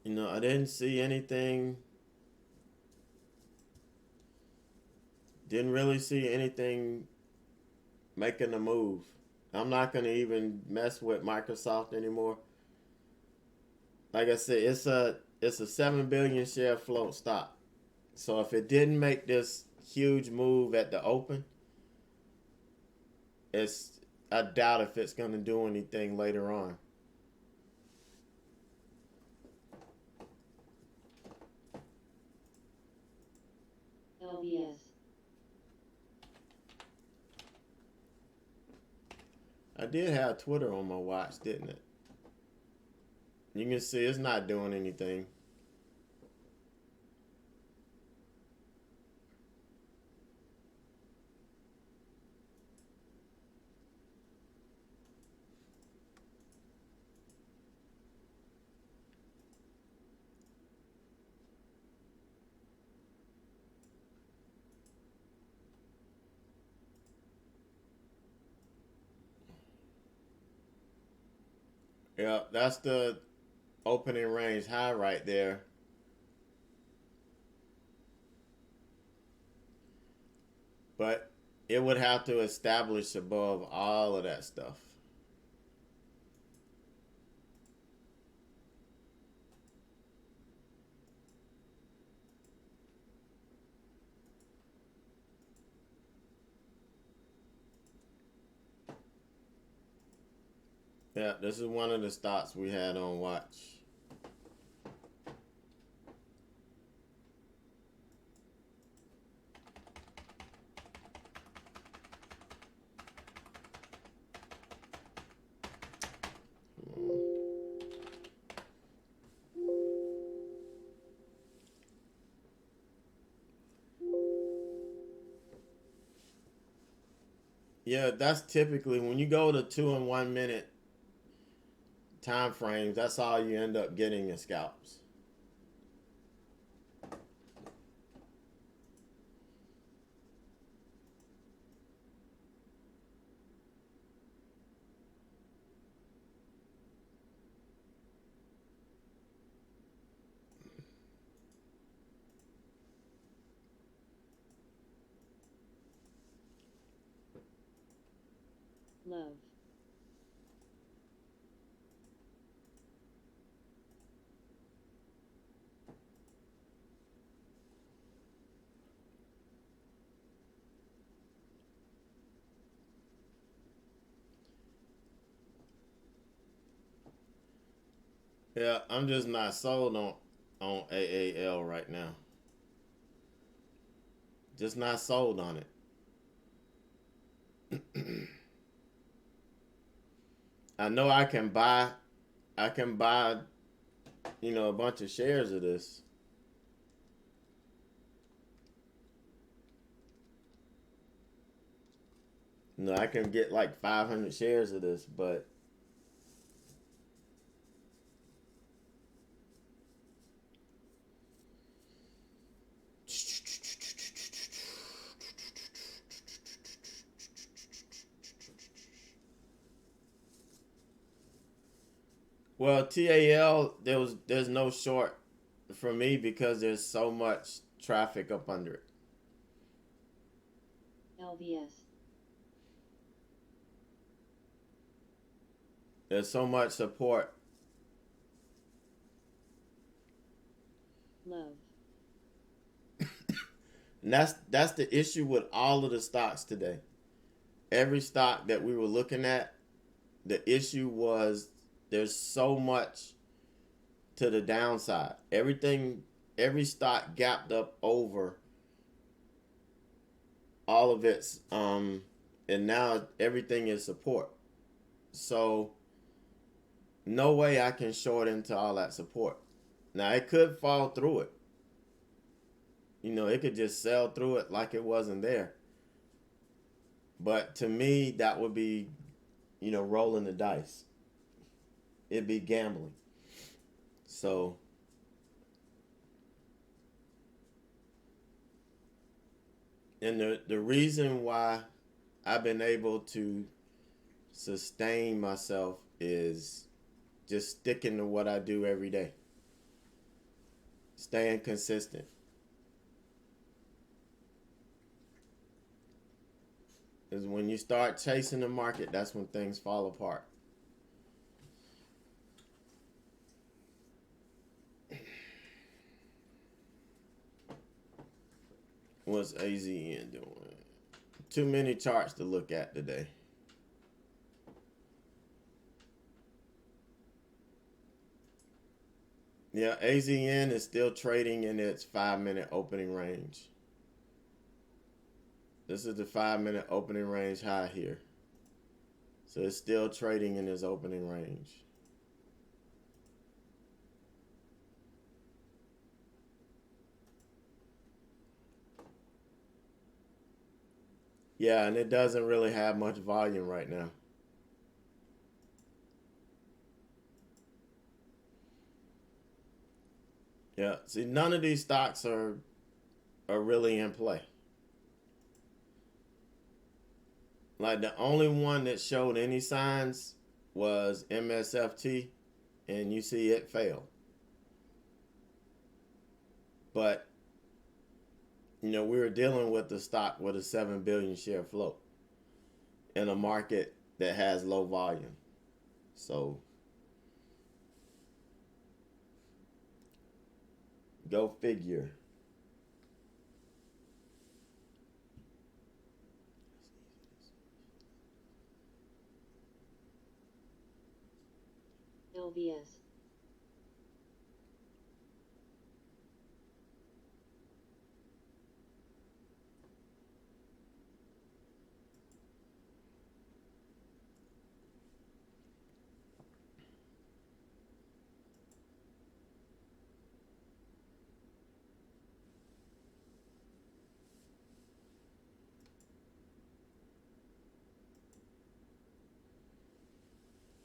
you know, I didn't see anything. Didn't really see anything making a move. I'm not gonna even mess with Microsoft anymore. Like I said, it's a 7 billion share float stop. So if it didn't make this huge move at the open, it's I doubt if it's gonna do anything later on. LVS. I did have Twitter on my watch, didn't it? You can see it's not doing anything. Yeah, that's the opening range high right there. But it would have to establish above all of that stuff. Yeah, this is one of the stocks we had on watch. Yeah, that's typically when you go to 2 and 1 minute time frames. That's all you end up getting in scalps. Love. Yeah, I'm just not sold on AAL right now. Just not sold on it. I know I can buy, a bunch of shares of this. I can get like 500 shares of this, but well, TAL there's no short for me because there's so much traffic up under it. LVS. There's so much support. Love. And that's the issue with all of the stocks today. Every stock that we were looking at, the issue was there's so much to the downside. Every stock gapped up over all of its and now everything is support. So no way I can short into all that support. Now it could fall through it. It could just sell through it like it wasn't there. But to me, that would be, rolling the dice. It'd be gambling. So, and the reason why I've been able to sustain myself is just sticking to what I do every day. Staying consistent. Because when you start chasing the market, that's when things fall apart. What's AZN doing? Too many charts to look at today. Yeah, AZN is still trading in its 5-minute opening range. This is the 5-minute opening range high here. So it's still trading in its opening range. Yeah, and it doesn't really have much volume right now. Yeah, see, none of these stocks are really in play. Like the only one that showed any signs was MSFT, and you see it failed. But we were dealing with the stock with a 7 billion share float in a market that has low volume. So go figure. LVS.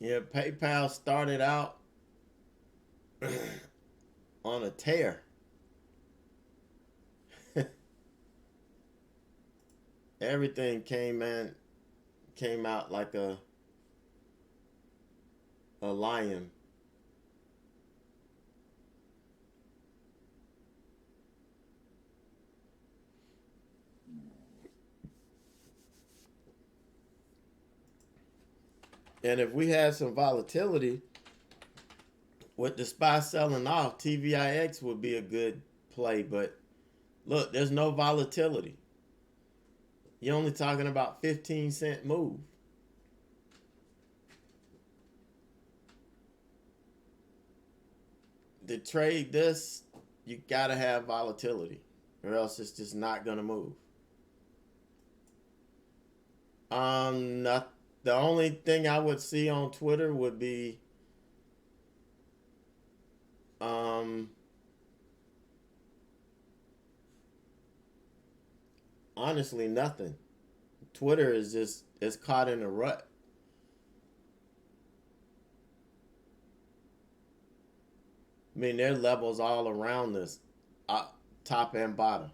Yeah, PayPal started out on a tear. Everything came out like a lion. And if we had some volatility with the SPY selling off, TVIX would be a good play. But look, there's no volatility. You're only talking about 15-cent move. To trade this, you gotta have volatility, or else it's just not gonna move. Not the only thing I would see on Twitter would be um honestly nothing. Twitter is caught in a rut. I mean, there are levels all around this, top and bottom.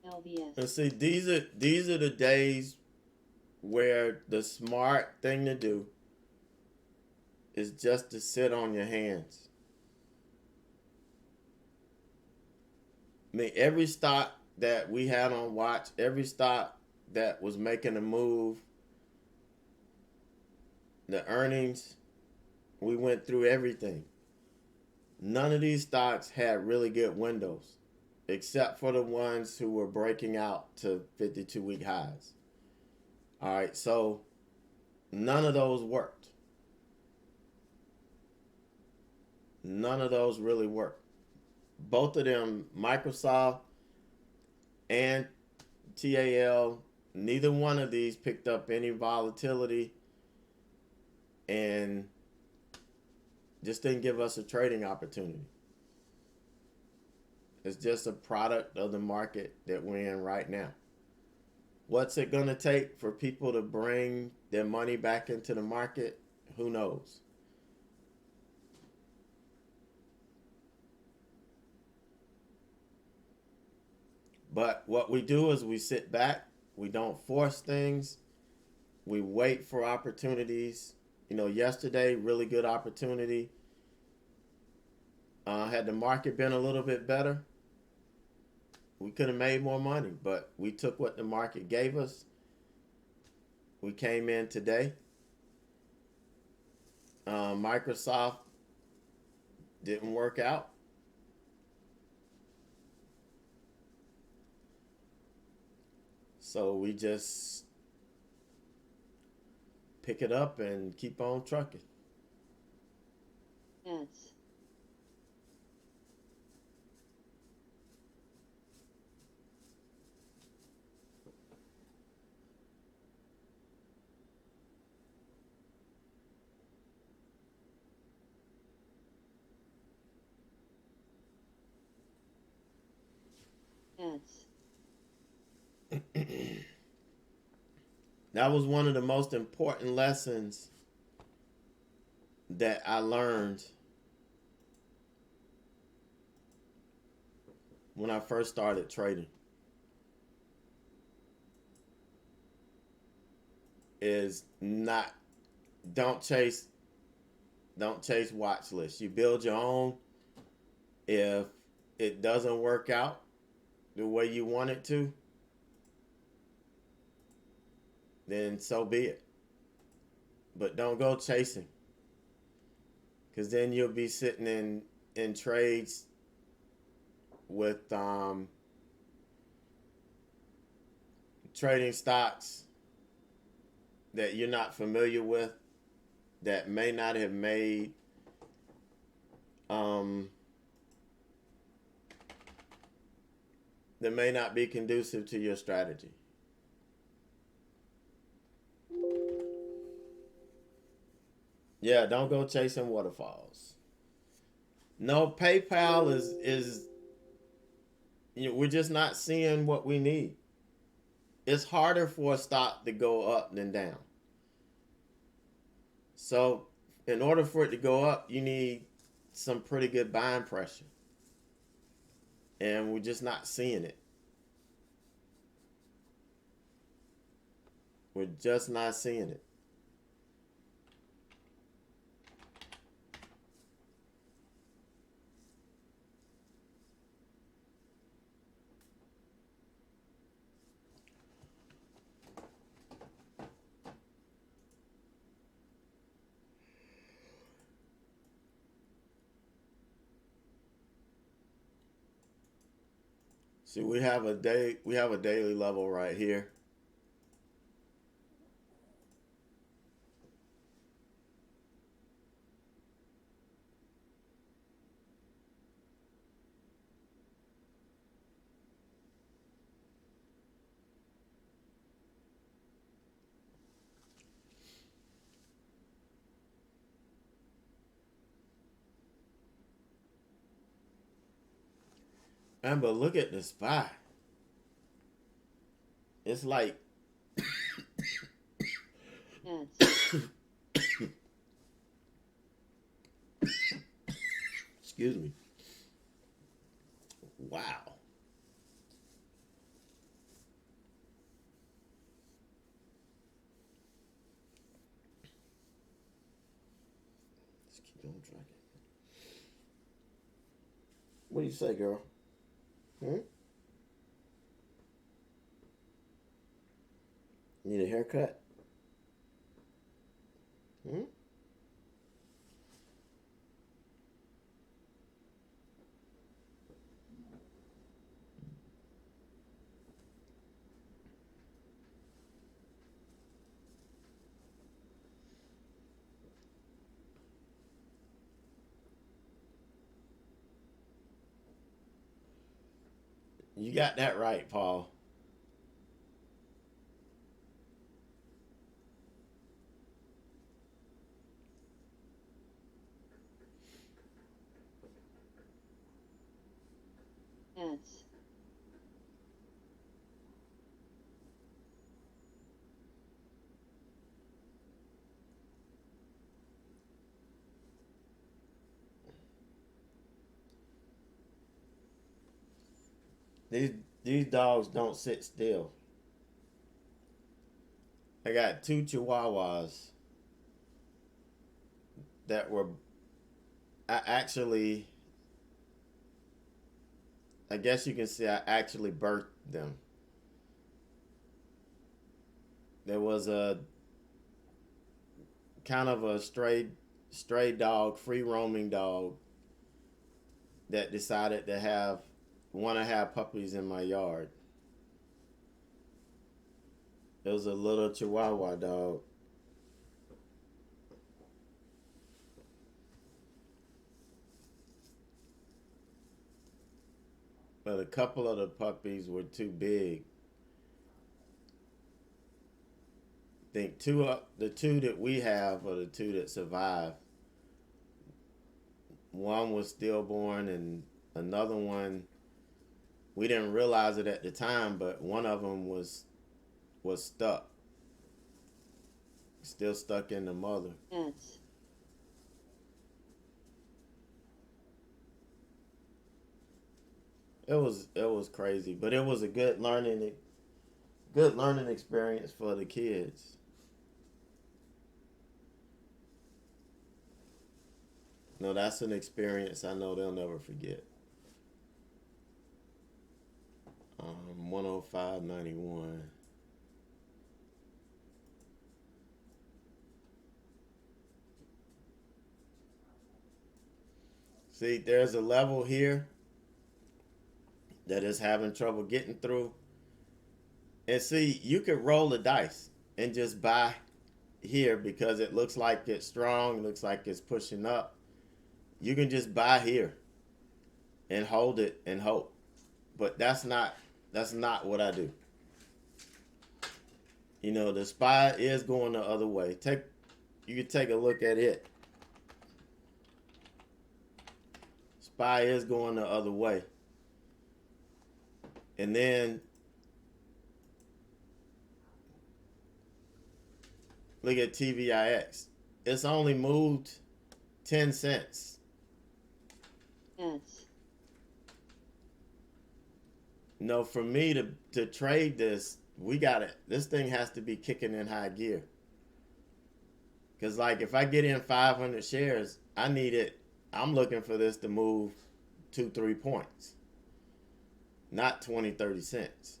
And LBS. see, these are the days where the smart thing to do is just to sit on your hands. I mean, every stock that we had on watch, every stock that was making a move, the earnings, we went through everything. None of these stocks had really good windows, except for the ones who were breaking out to 52-week highs. All right, so none of those worked. None of those really worked. Both of them, Microsoft and TAL, neither one of these picked up any volatility and just didn't give us a trading opportunity. It's just a product of the market that we're in right now. What's it going to take for people to bring their money back into the market? Who knows? But what we do is we sit back. We don't force things. We wait for opportunities. You know, yesterday, really good opportunity. Had the market been a little bit better, we could have made more money. But we took what the market gave us. We came in today. Microsoft didn't work out. So we just pick it up and keep on trucking. Ads. Ads. That was one of the most important lessons that I learned when I first started trading. Is not don't chase watch lists. You build your own. If it doesn't work out the way you want it to, then so be it. But don't go chasing, because then you'll be sitting in trades with trading stocks that you're not familiar with, that may not have made that may not be conducive to your strategy. Yeah, don't go chasing waterfalls. No, PayPal is we're just not seeing what we need. It's harder for a stock to go up than down. So, in order for it to go up, you need some pretty good buying pressure. And we're just not seeing it. We're just not seeing it. See, we have a daily level right here. And but look at the SPY. It's like Ads. excuse me. Wow. Let's keep on tracking. What do you say, girl? Need a haircut? You got that right, Paul. Ads. These dogs don't sit still. I got two Chihuahuas that were I guess you can say I actually birthed them. There was a kind of a stray dog, free roaming dog that decided to want to have puppies in my yard. It was a little Chihuahua dog. But a couple of the puppies were too big. I think the two that we have are the two that survived. One was stillborn, and another one, we didn't realize it at the time, but one of them was stuck, still stuck in the mother. Ads. It was crazy, but it was a good learning experience for the kids. No, that's an experience I know they'll never forget. 105.91. See, there's a level here that is having trouble getting through. And see, you could roll the dice and just buy here because it looks like it's strong, looks like it's pushing up. You can just buy here and hold it and hope. But that's not what I do. You know, the SPY is going the other way. You can take a look at it. SPY is going the other way. And then look at TVIX. It's only moved 10 cents. Yes. No, for me to trade this, we got it. This thing has to be kicking in high gear. Because, like, if I get in 500 shares, I need it. I'm looking for this to move 2-3 points, not 20-30 cents.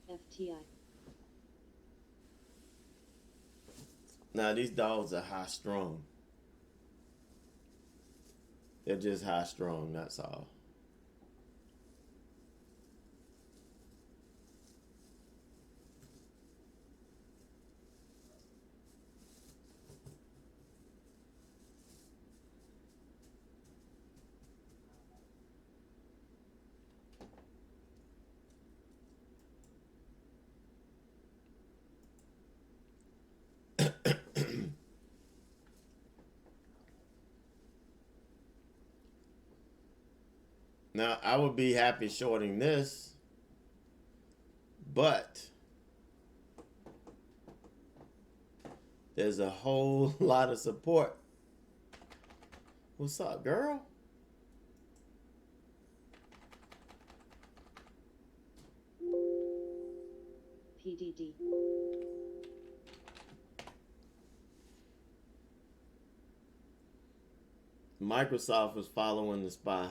FTI. Now, these dogs are high strung. They're just high strung, that's all. Now, I would be happy shorting this, but there's a whole lot of support. What's up, girl? PDD. Microsoft is following the SPY.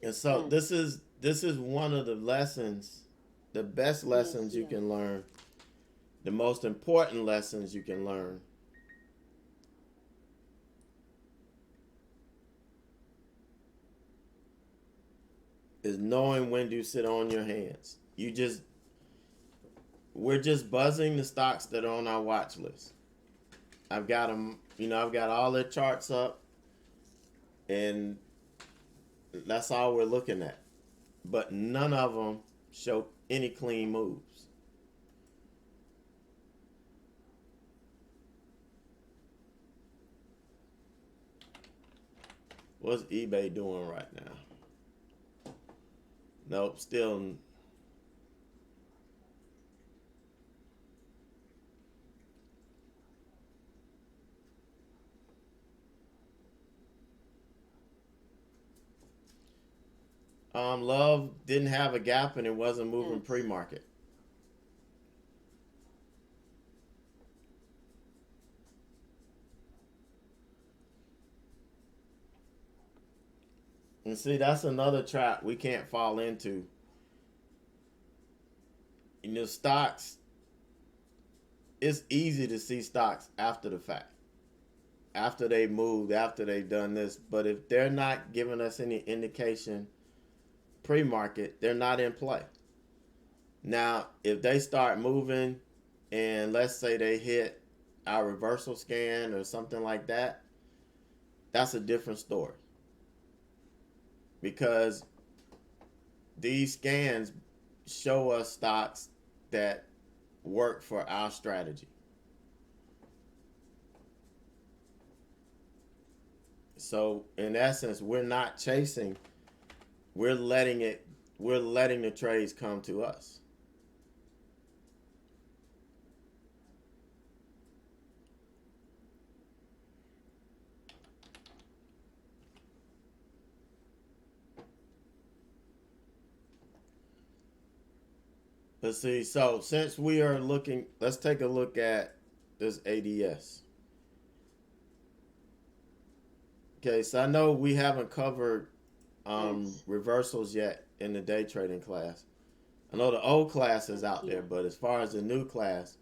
And so this is one of the lessons, the best lessons you can learn, the most important lessons you can learn. Is knowing when to sit on your hands. We're just buzzing the stocks that are on our watch list. I've got them, I've got all the charts up, and that's all we're looking at. But none of them show any clean moves. What's eBay doing right now? Nope, still. Love didn't have a gap and it wasn't moving pre-market. And see, that's another trap we can't fall into. Stocks, it's easy to see stocks after the fact. After they moved, after they've done this. But if they're not giving us any indication pre-market, they're not in play. Now, if they start moving and let's say they hit our reversal scan or something like that, that's a different story. Because these scans show us stocks that work for our strategy. So in essence, we're not chasing, we're letting the trades come to us. Let's see. So since we are looking, let's take a look at this ADS. Okay, so I know we haven't covered reversals yet in the day trading class. I know the old class is out there, but as far as the new class,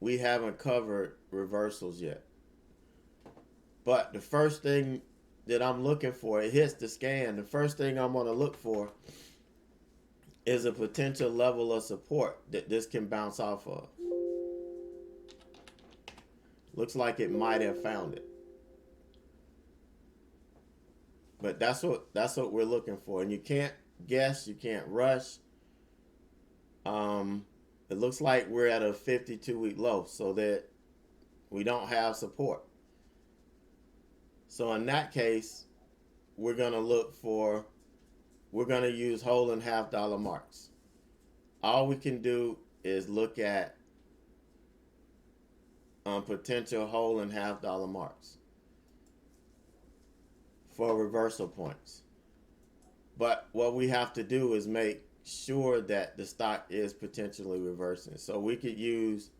we haven't covered reversals yet. But the first thing that I'm looking for, it hits the scan. The first thing I'm going to look for is a potential level of support that this can bounce off of. Looks like it might have found it. But that's what we're looking for. And you can't guess, you can't rush. It looks like we're at a 52-week low, so that we don't have support. So in that case, we're going to use whole and half dollar marks. All we can do is look at potential whole and half dollar marks for reversal points. But what we have to do is make sure that the stock is potentially reversing. So we can use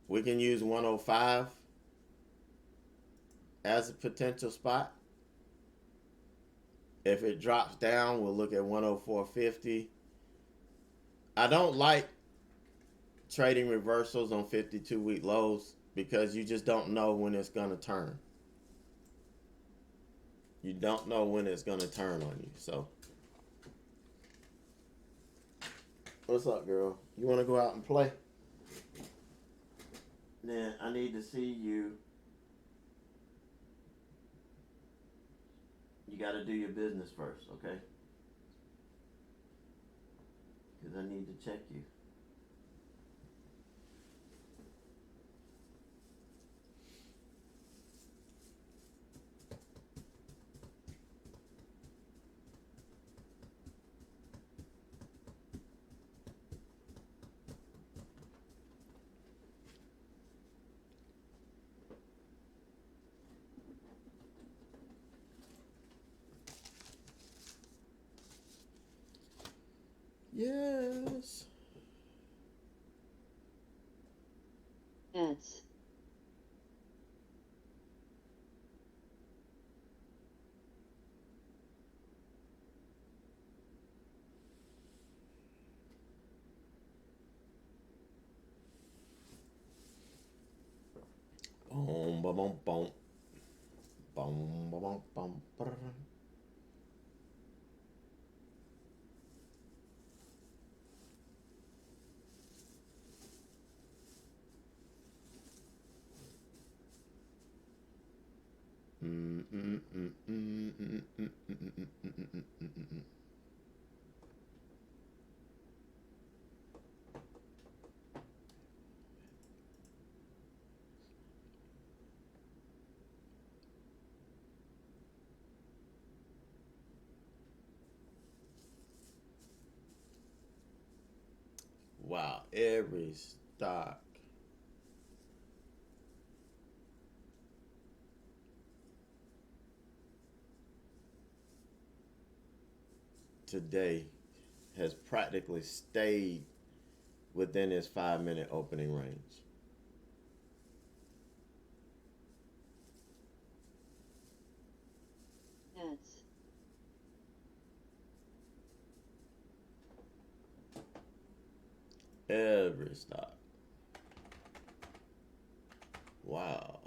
105 as a potential spot. If it drops down, we'll look at 104.50. I don't like trading reversals on 52-week lows because you just don't know when it's going to turn. You don't know when it's going to turn on you. So, what's up, girl? You want to go out and play? Then I need to see you. You got to do your business first, okay? Because I need to check you. Yes. Ads. Boom, boom, boom, boom. Boom, boom, boom, boom. Wow, every stock today has practically stayed within its 5-minute opening range. Ads. Every stock. Wow.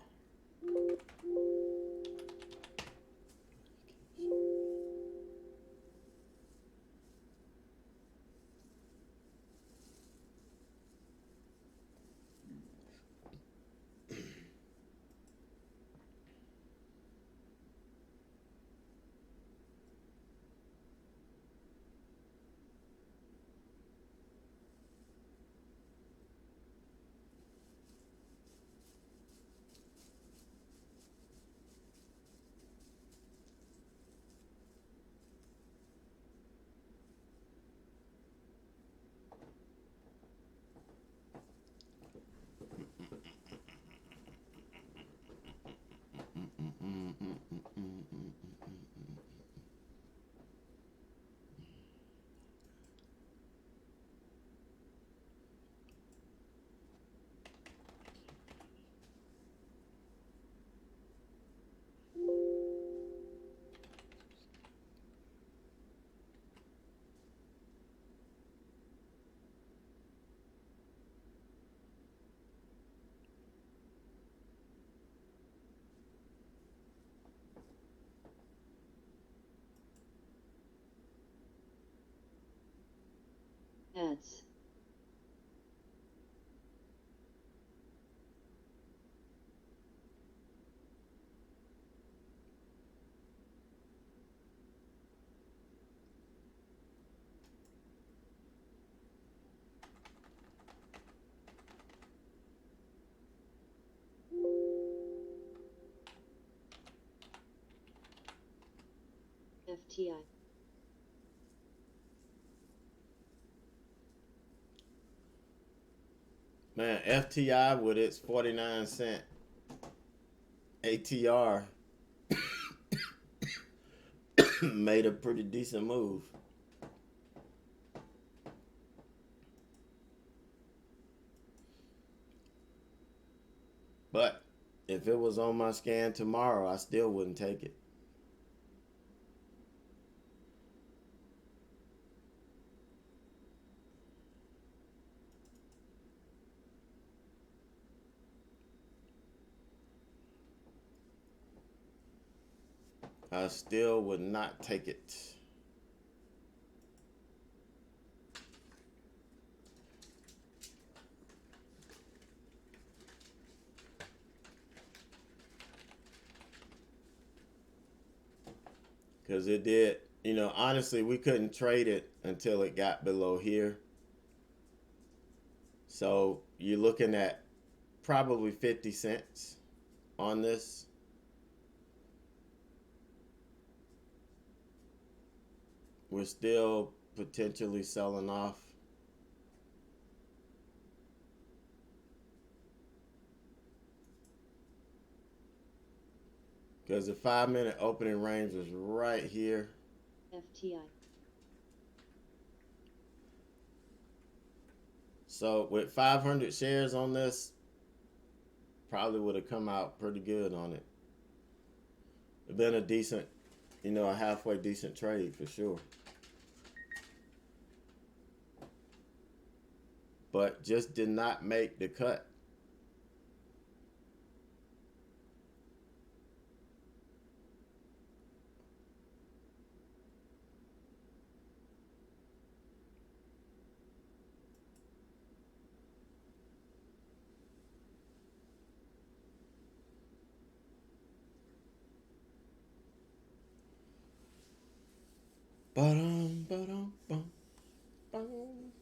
FTI. Man, FTI with its 49-cent ATR made a pretty decent move. But if it was on my scan tomorrow, I still wouldn't take it. I still would not take it. Because it did, honestly, we couldn't trade it until it got below here. So you're looking at probably 50 cents on this. We're still potentially selling off. Because the 5-minute opening range was right here. FTI. So with 500 shares on this, probably would have come out pretty good on it. It'd been a decent, a halfway decent trade for sure. But just did not make the cut. Ba-dum, ba-dum, bum, bum.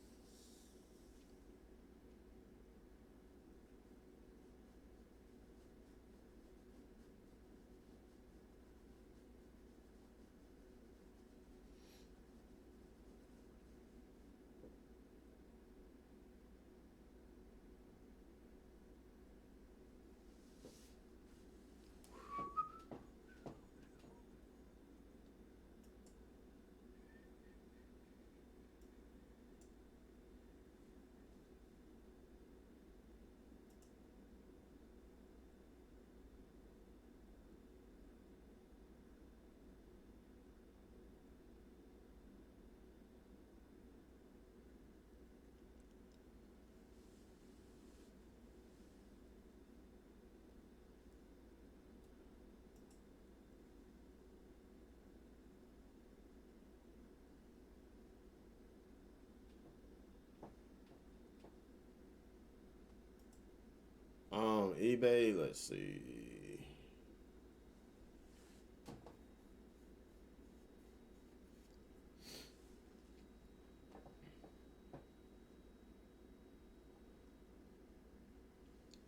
eBay, let's see.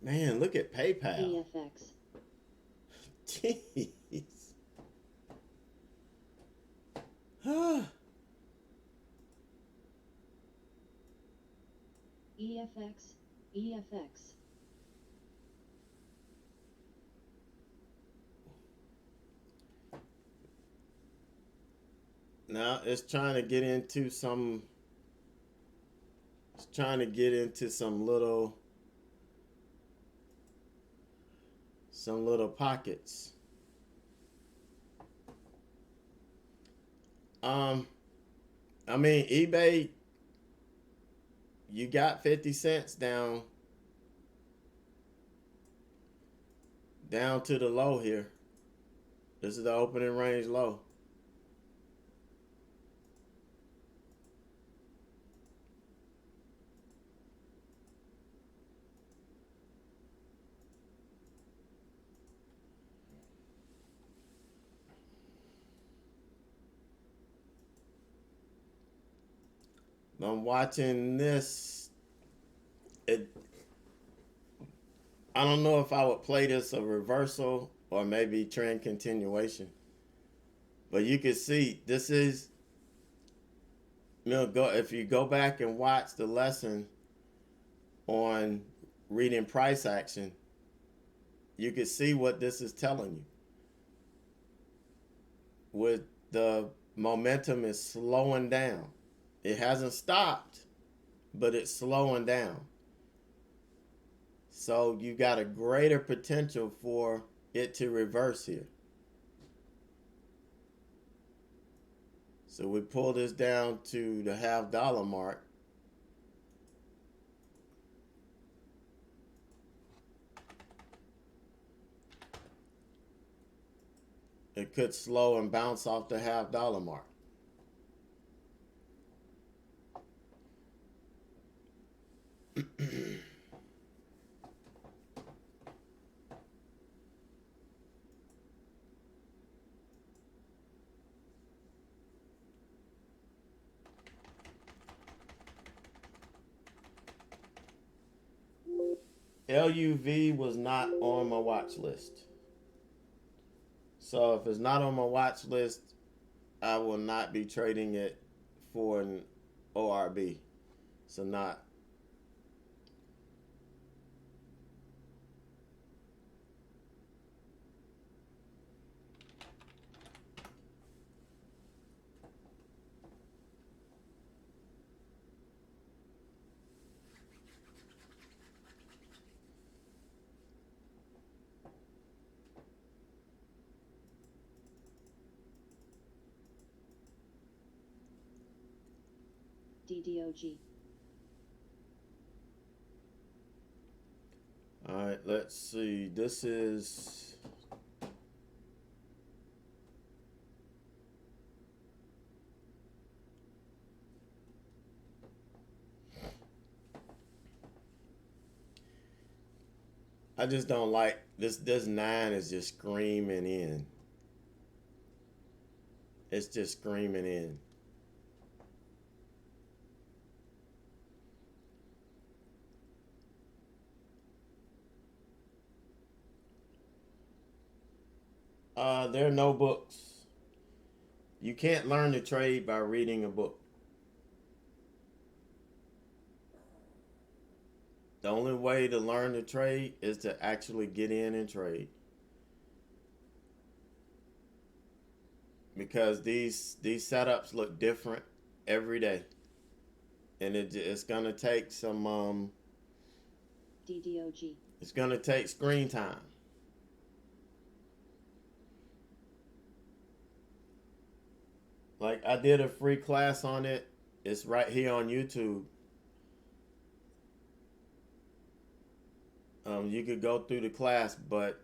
Man, look at PayPal. EFX. Jeez. EFX. EFX. Now it's trying to get into some. It's trying to get into some little pockets. I mean, eBay, you got 50 cents down to the low here. This is the opening range low. I'm watching this. I don't know if I would play this a reversal or maybe trend continuation. But you can see this is, if you go back and watch the lesson on reading price action, you can see what this is telling you. With the momentum is slowing down. It hasn't stopped, but it's slowing down. So you got a greater potential for it to reverse here. So we pull this down to the $half mark. It could slow and bounce off the $half mark. LUV was not on my watch list. So if it's not on my watch list, I will not be trading it for an ORB. So not. DDOG. All right, let's see. This is I just don't like this. This 9 is just screaming in. It's just screaming in. There are no books. You can't learn to trade by reading a book. The only way to learn to trade is to actually get in and trade. Because these setups look different every day. And it's going to take some DDOG. It's going to take screen time. Like I did a free class on it. It's right here on YouTube. You could go through the class, but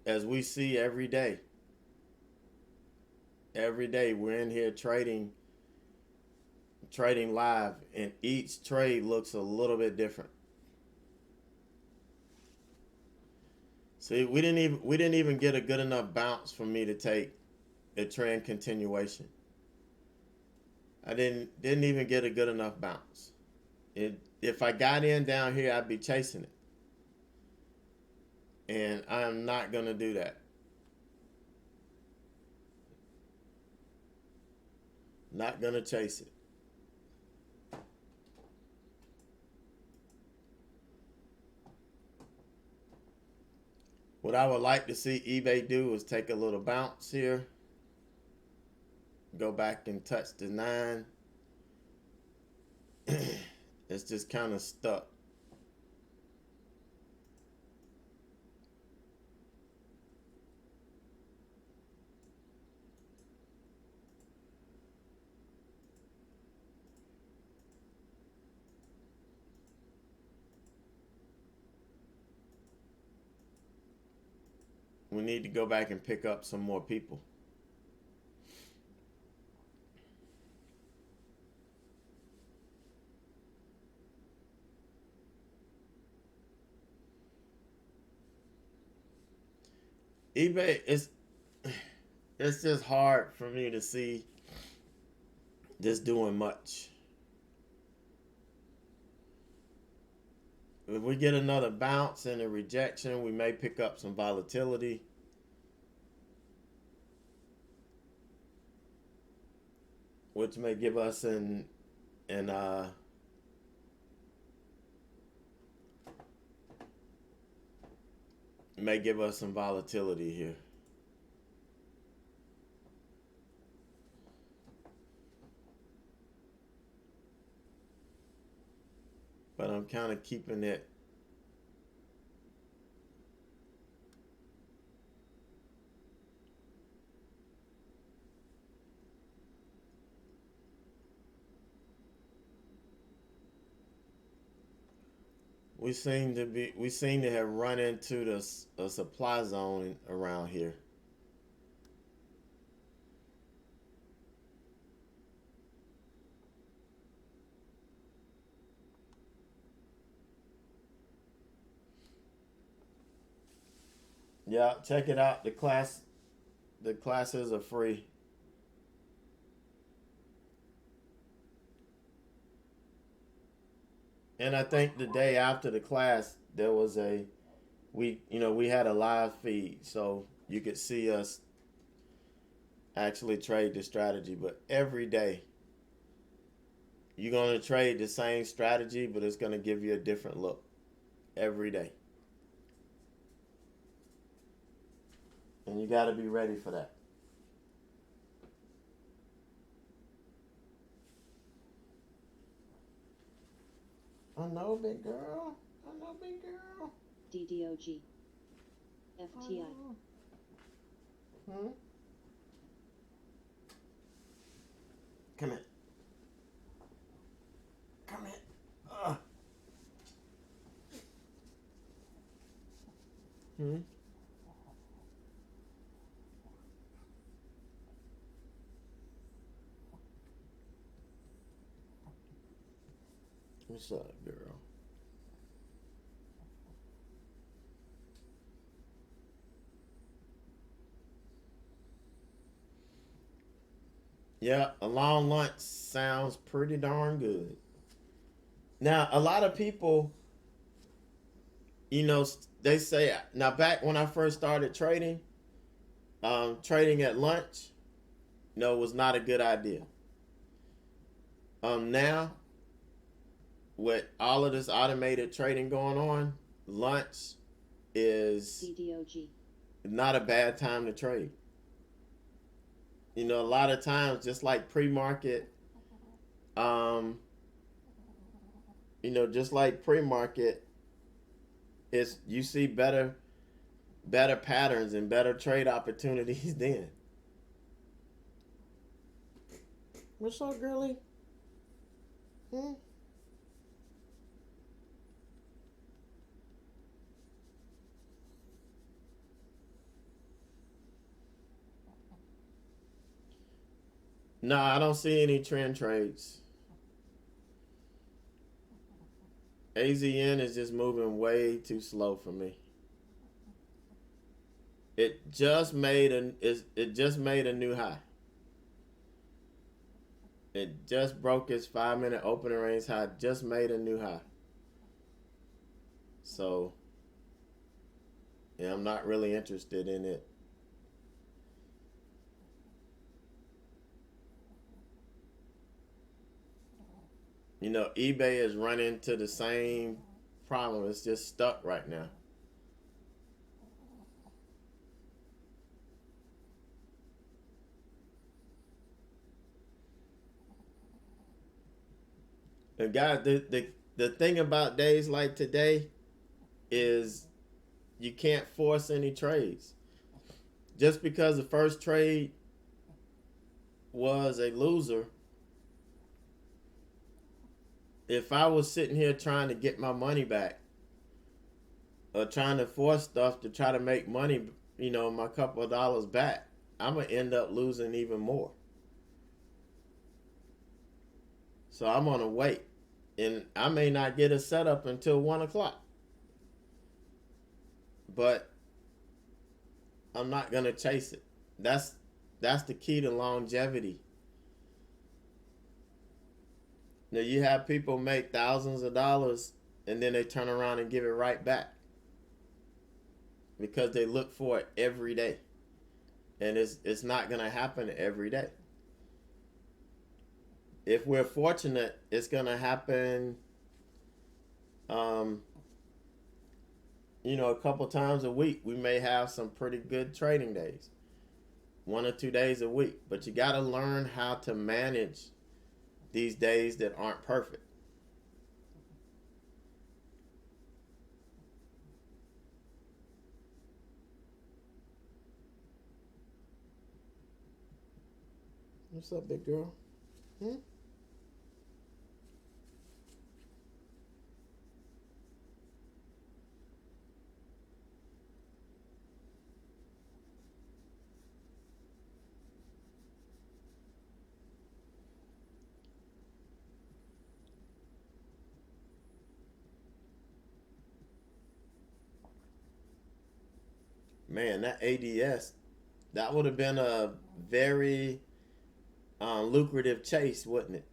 as we see every day we're in here trading live, and each trade looks a little bit different. See, we didn't even get a good enough bounce for me to take a trend continuation. I didn't even get a good enough bounce. If I got in down here, I'd be chasing it. And I am not going to do that. Not going to chase it. What I would like to see eBay do is take a little bounce here. Go back and touch the 9. It's just kind of stuck. We need to go back and pick up some more people. eBay is it's just hard for me to see this doing much. If we get another bounce and a rejection, we may pick up some volatility. which may give us may give us some volatility here. But I'm kind of keeping it we seem to have run into a supply zone around here. Yeah, check it out. The classes are free. And I think the day after the class there was we had a live feed, so you could see us actually trade the strategy. But every day you're going to trade the same strategy, but it's going to give you a different look every day. And you got to be ready for that. I know, big girl. I know, big girl. DDOG. FTI. Hmm? Come here. Come here. Hmm? What's up, girl? Yeah, a long lunch sounds pretty darn good. Now, a lot of people, they say, now back when I first started trading, trading at lunch, was not a good idea. Now, with all of this automated trading going on, lunch is DDOG. not a bad time to trade. A lot of times, just like pre-market, just like pre-market, you see better patterns and better trade opportunities then. What's up, girly? No, I don't see any trend trades. AZN is just moving way too slow for me. It just made a new high. It just broke its 5-minute opening range high. Just made a new high. So, yeah, I'm not really interested in it. eBay is running into the same problem. It's just stuck right now. And guys, the thing about days like today is you can't force any trades. Just because the first trade was a loser, if I was sitting here trying to get my money back or trying to force stuff to try to make money, my couple of dollars back, I'm going to end up losing even more. So I'm going to wait. And I may not get a setup until 1 o'clock. But I'm not going to chase it. That's the key to longevity. Now, you have people make thousands of dollars and then they turn around and give it right back because they look for it every day. And it's not going to happen every day. if we're fortunate, it's gonna happen. Um, a couple times a week. We may have some pretty good trading days, 1 or 2 days a week. But you got to learn how to manage these days that aren't perfect. What's up, big girl? Hmm? Man, that ADS, that would have been a very lucrative chase, wouldn't it?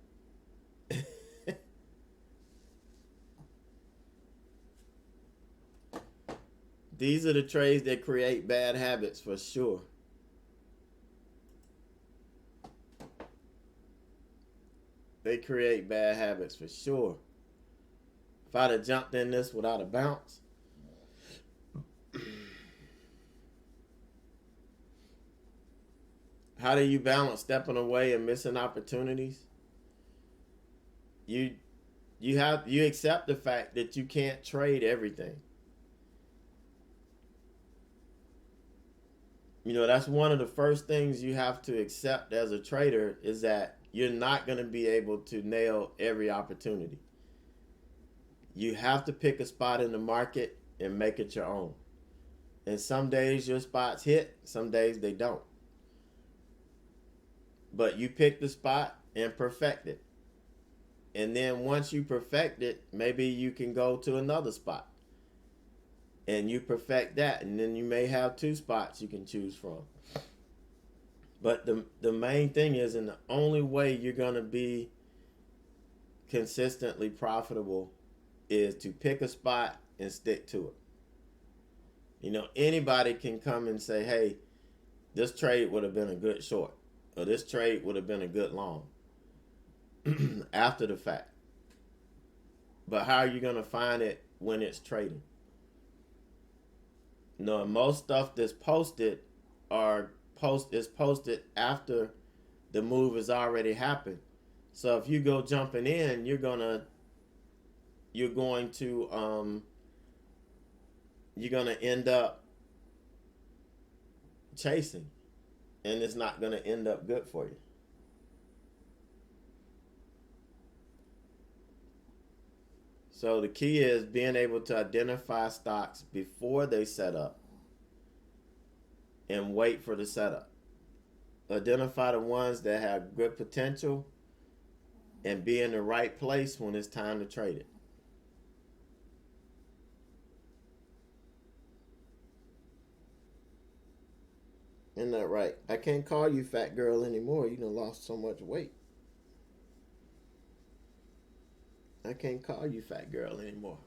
These are the trades that create bad habits for sure. They create bad habits for sure. If I'd have jumped in this without a bounce, how do you balance stepping away and missing opportunities? You you accept the fact that you can't trade everything. That's one of the first things you have to accept as a trader is that you're not going to be able to nail every opportunity. You have to pick a spot in the market and make it your own. And some days your spots hit, some days they don't. But you pick the spot and perfect it. And then once you perfect it, maybe you can go to another spot. And you perfect that, and then you may have 2 spots you can choose from. But the main thing is, and the only way you're going to be consistently profitable is to pick a spot and stick to it. Anybody can come and say, hey, this trade would have been a good short, or this trade would have been a good long after the fact. But how are you going to find it when it's trading? Most stuff that's posted is posted after the move has already happened. So if you go jumping in, you're going to end up chasing, and it's not going to end up good for you. So the key is being able to identify stocks before they set up and wait for the setup. Identify the ones that have good potential and be in the right place when it's time to trade it. Isn't that right? I can't call you fat girl anymore. You done lost so much weight. I can't call you fat girl anymore.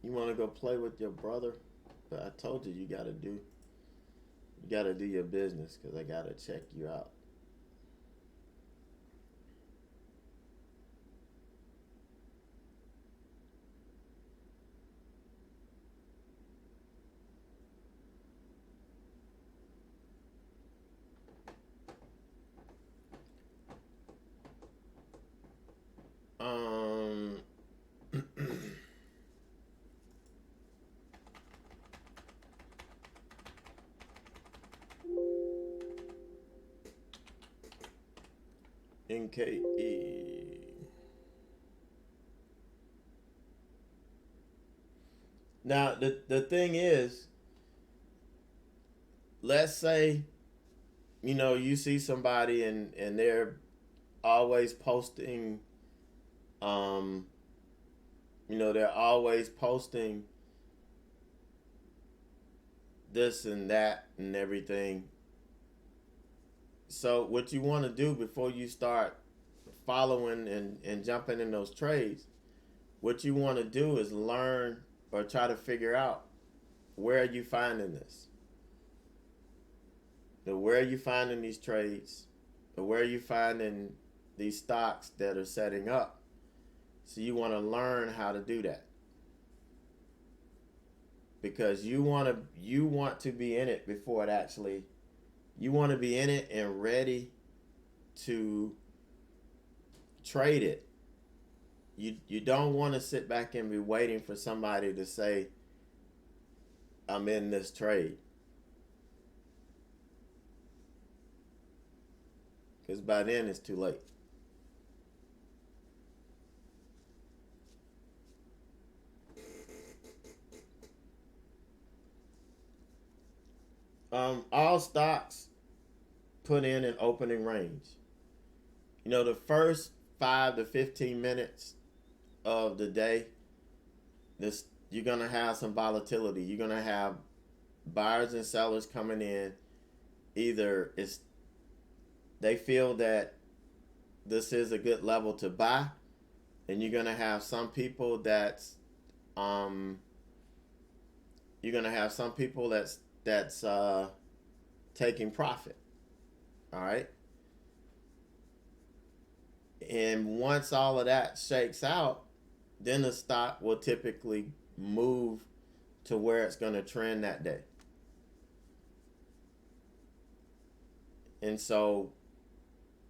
You want to go play with your brother? But I told you gotta do your business because I gotta check you out. Um, NKE. Now the thing is, let's say, you see somebody and they're always posting, um, they're always posting this and that and everything. So what you want to do before you start following and jumping in those trades, what you want to do is learn or try to figure out, where are you finding this? Where are you finding these trades? Or where are you finding these stocks that are setting up? So you want to learn how to do that. Because you want to be in it before it actually, you want to be in it and ready to trade it. You don't want to sit back and be waiting for somebody to say, I'm in this trade. Because by then it's too late. All stocks put in an opening range. You know, the first 5 to 15 minutes of the day, this you're gonna have some volatility. You're gonna have buyers and sellers coming in. Either it's they feel that this is a good level to buy, and you're gonna have some people that's you're gonna have some people that's taking profit. All right. And once all of that shakes out, then the stock will typically move to where it's going to trend that day. And so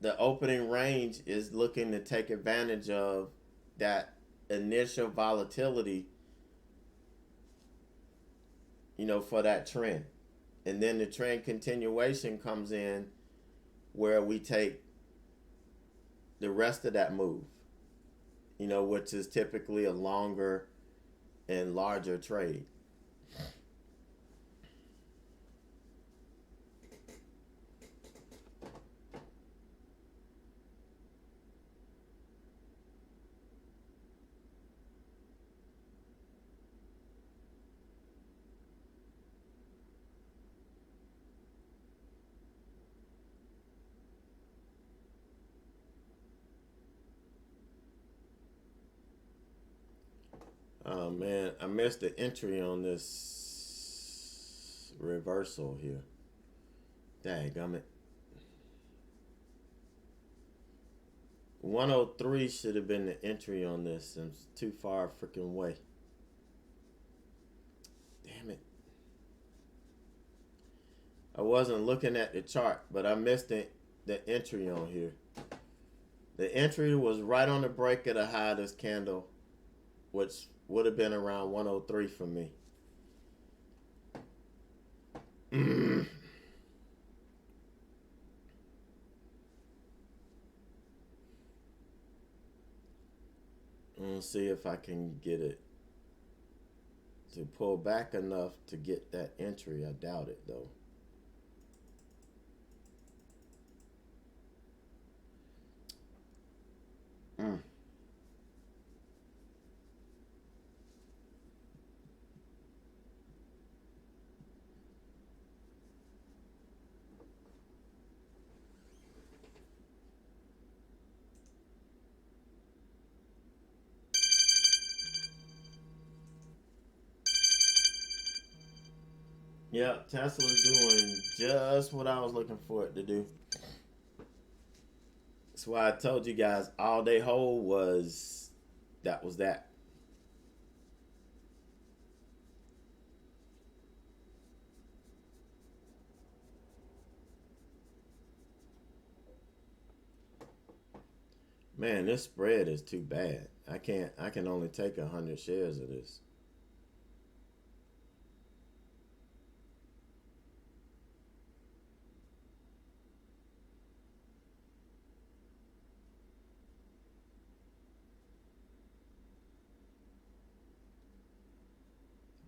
the opening range is looking to take advantage of that initial volatility, for that trend. And then the trend continuation comes in where we take the rest of that move, which is typically a longer and larger trade. Oh man, I missed the entry on this reversal here. Dadgummit. 103 should have been the entry on this, and it's too far freaking away. Damn it. I wasn't looking at the chart, but I missed the entry on here. The entry was right on the break of the high of this candle, which would have been around 103 for me. Let's see if I can get it to pull back enough to get that entry. I doubt it though. Yeah, Tesla's doing just what I was looking for it to do. That's why I told you guys all day hold was that. Man, this spread is too bad. I can only take 100 shares of this.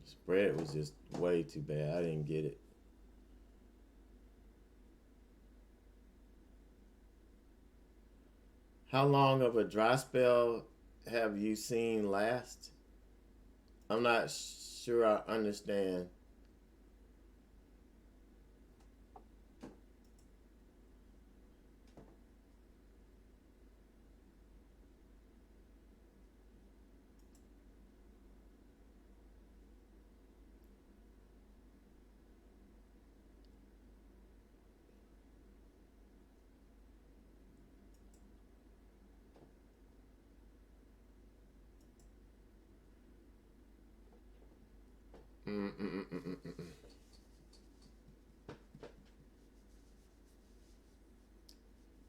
Spread was just way too bad. I didn't get it. How long of a dry spell have you seen last? I'm not sure I understand.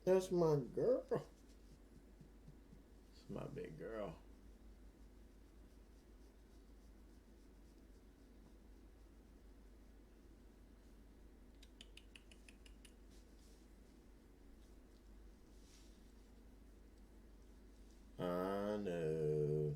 That's my girl. It's my big girl. I know.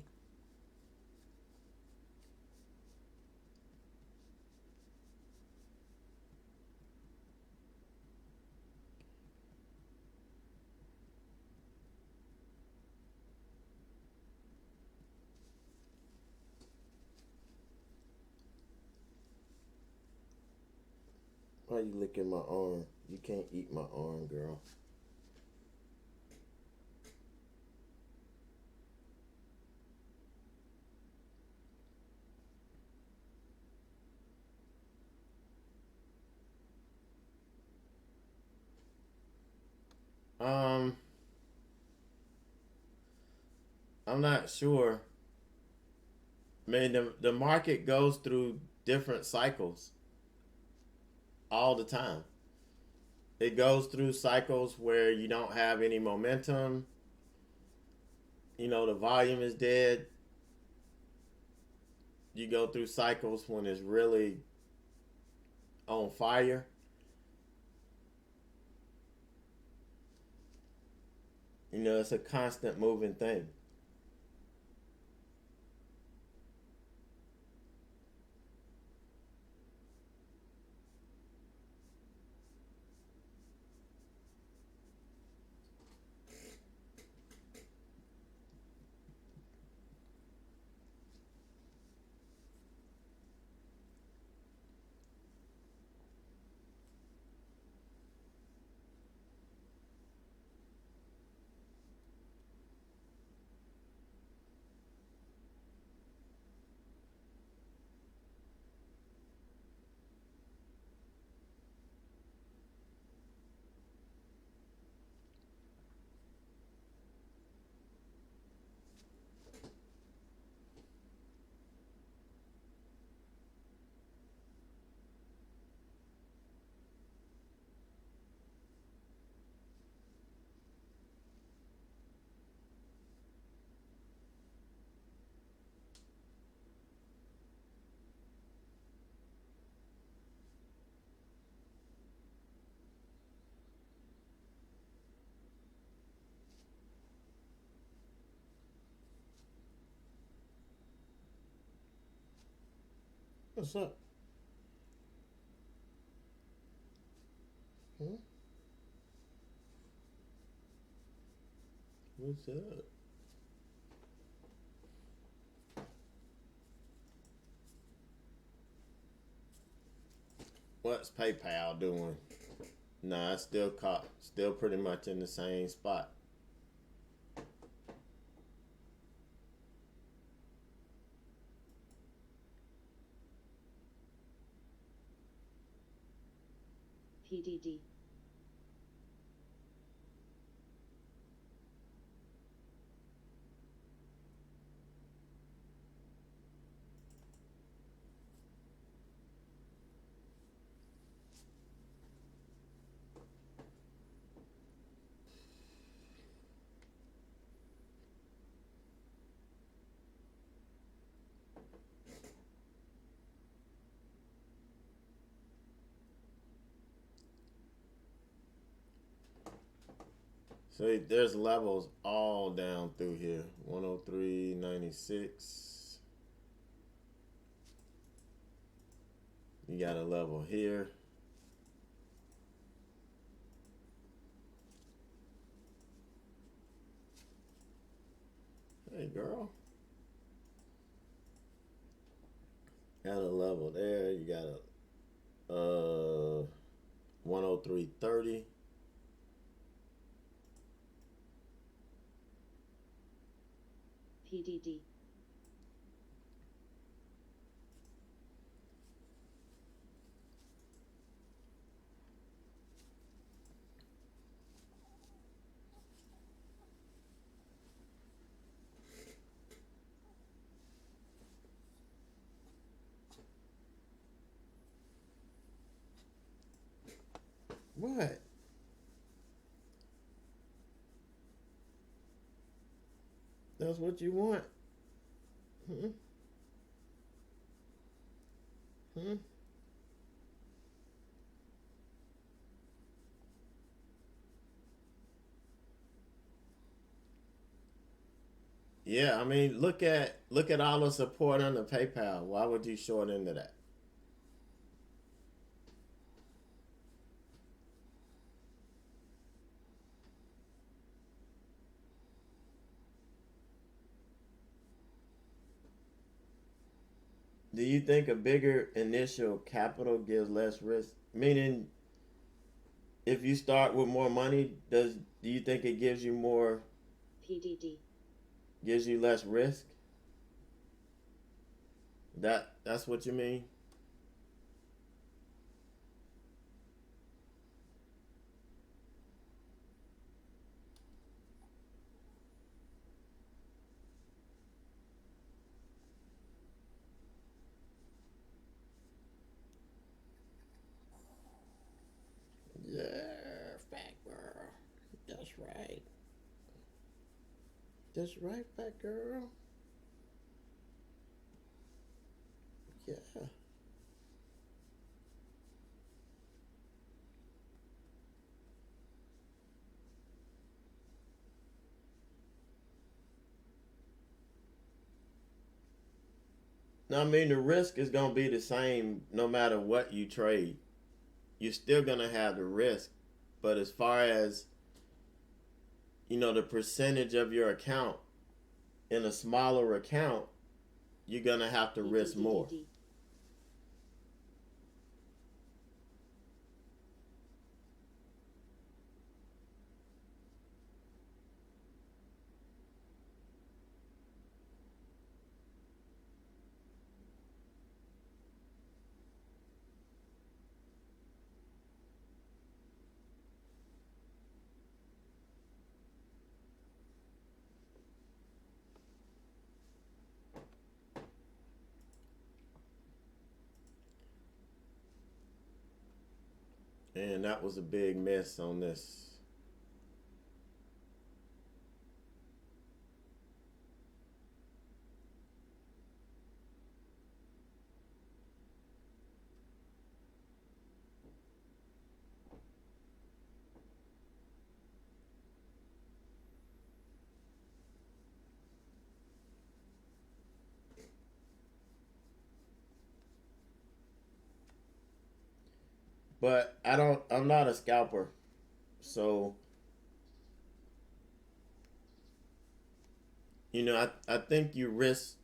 Why you licking my arm? You can't eat my arm, girl. I'm not sure. I mean, the market goes through different cycles all the time. It goes through cycles where you don't have any momentum. You know, the volume is dead. You go through cycles when it's really on fire. You know, it's a constant moving thing. What's up? Hmm? What's up? What's PayPal doing? Nah, it's still caught. Still pretty much in the same spot. PDD. So there's levels all down through here. 103.96. You got a level here. Hey, girl. Got a level there. You got a 103.30. PDD. What? That's what you want? Hmm? Hmm? Yeah, I mean, look at all the support under PayPal. Why would you short into that? Do you think a bigger initial capital gives less risk? Meaning, if you start with more money, do you think it PDD. gives you less risk? That's what you mean? Yeah, fat girl. That's right. That's right, fat girl. Yeah. No, I mean the risk is gonna be the same no matter what you trade. You're still gonna have the risk, but as far as the percentage of your account in a smaller account, you're gonna have to risk more. PDD. And that was a big miss on this. But I'm not a scalper. So, I think you risk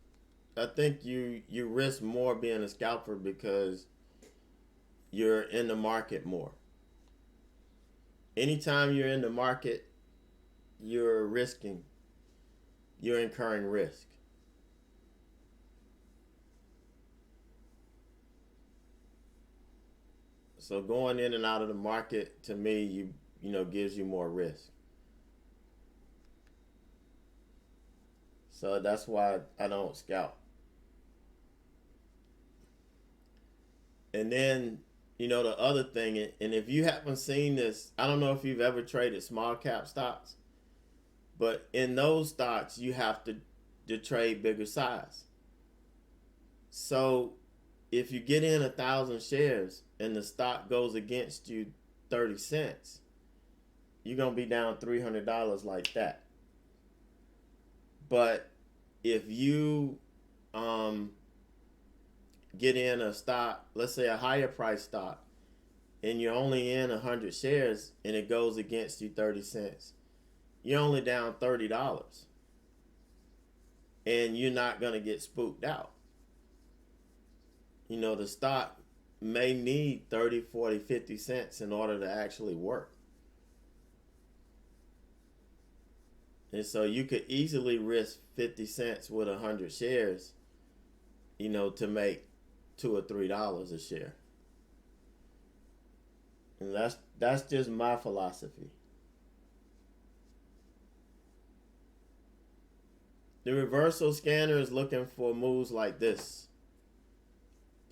more being a scalper because you're in the market more. Anytime you're in the market, you're risking, you're incurring risk. So going in and out of the market to me, gives you more risk. So that's why I don't scalp. And then, the other thing, and if you haven't seen this, I don't know if you've ever traded small cap stocks, but in those stocks, you have to trade bigger size. So if you get in 1,000 shares and the stock goes against you 30 cents, you're going to be down $300 like that. But if you get in a stock, let's say a higher price stock, and you're only in 100 shares and it goes against you 30 cents, you're only down $30 and you're not going to get spooked out. The stock may need 30, 40, 50 cents in order to actually work. And so you could easily risk 50 cents with 100 shares, to make $2 or $3 a share. And that's just my philosophy. The reversal scanner is looking for moves like this.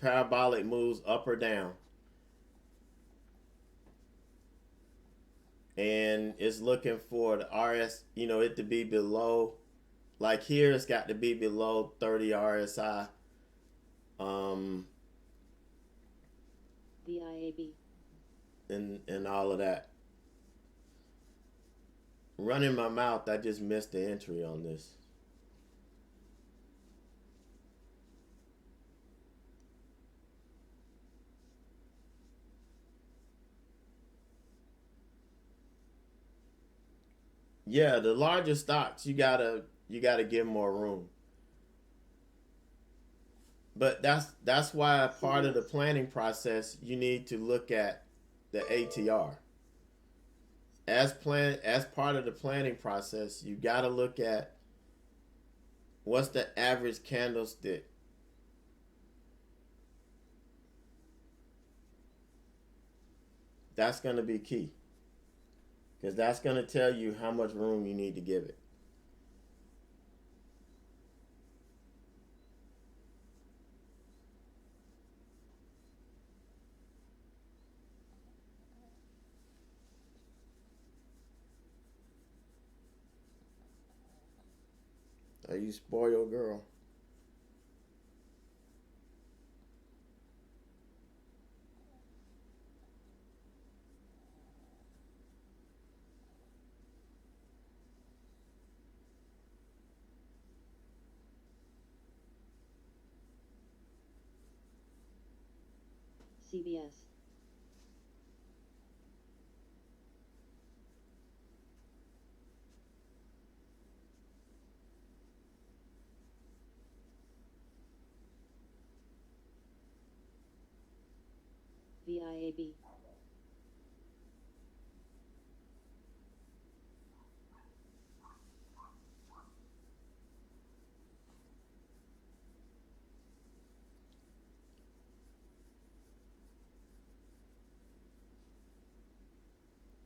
Parabolic moves up or down. and it's looking for the RS, it to be below. Like here, it's got to be below 30 RSI. VIAB. And all of that. Running my mouth, I just missed the entry on this. Yeah, the larger stocks, you gotta give more room. But that's why part of the planning process, you need to look at the ATR. As part of the planning process, you gotta look at what's the average candlestick. That's gonna be key. Because that's gonna tell you how much room you need to give it. Are you spoiled, girl? CBS. VIAB.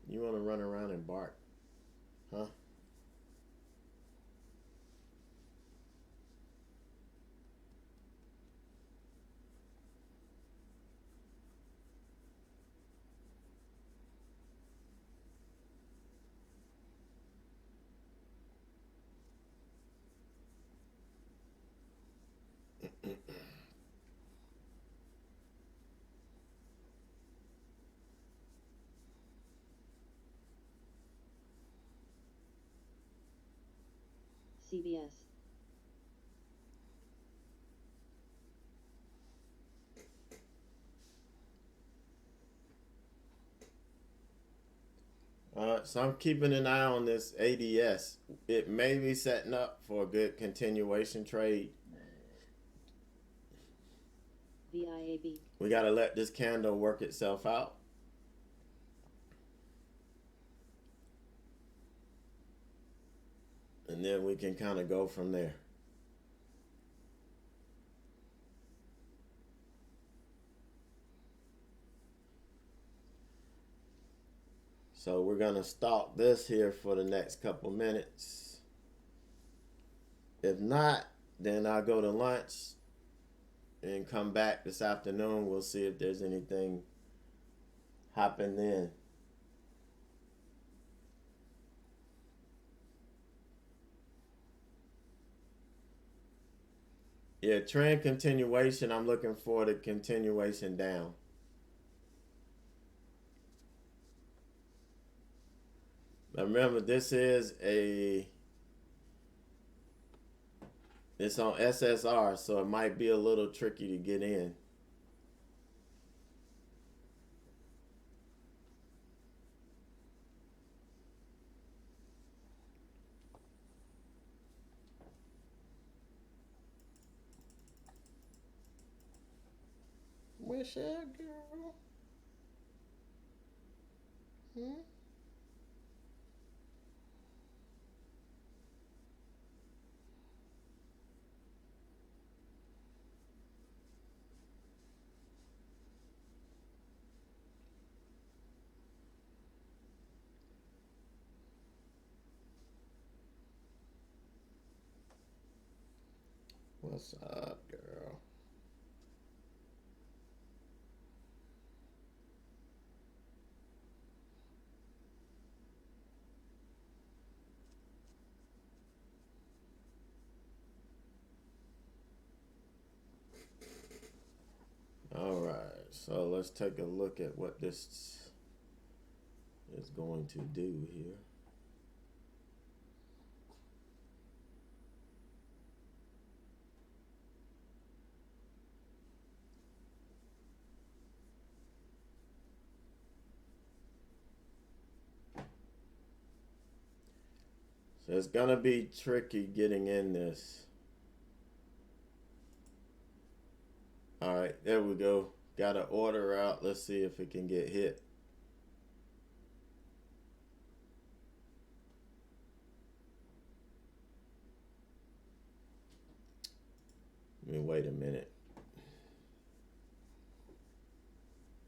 You want to run around and bark, huh? CBS. So I'm keeping an eye on this ADS. It may be setting up for a good continuation trade. VIAB. We got to let this candle work itself out. And then we can kind of go from there. So we're going to stalk this here for the next couple minutes. If not, then I'll go to lunch and come back this afternoon. We'll see if there's anything hopping in. Yeah, trend continuation. I'm looking for the continuation down. Now remember, it's on SSR, so it might be a little tricky to get in. What's up, girl? Hmm? What's up, girl? So let's take a look at what this is going to do here. So it's gonna be tricky getting in this. All right, there we go. Got an order out. Let's see if it can get hit. Wait a minute.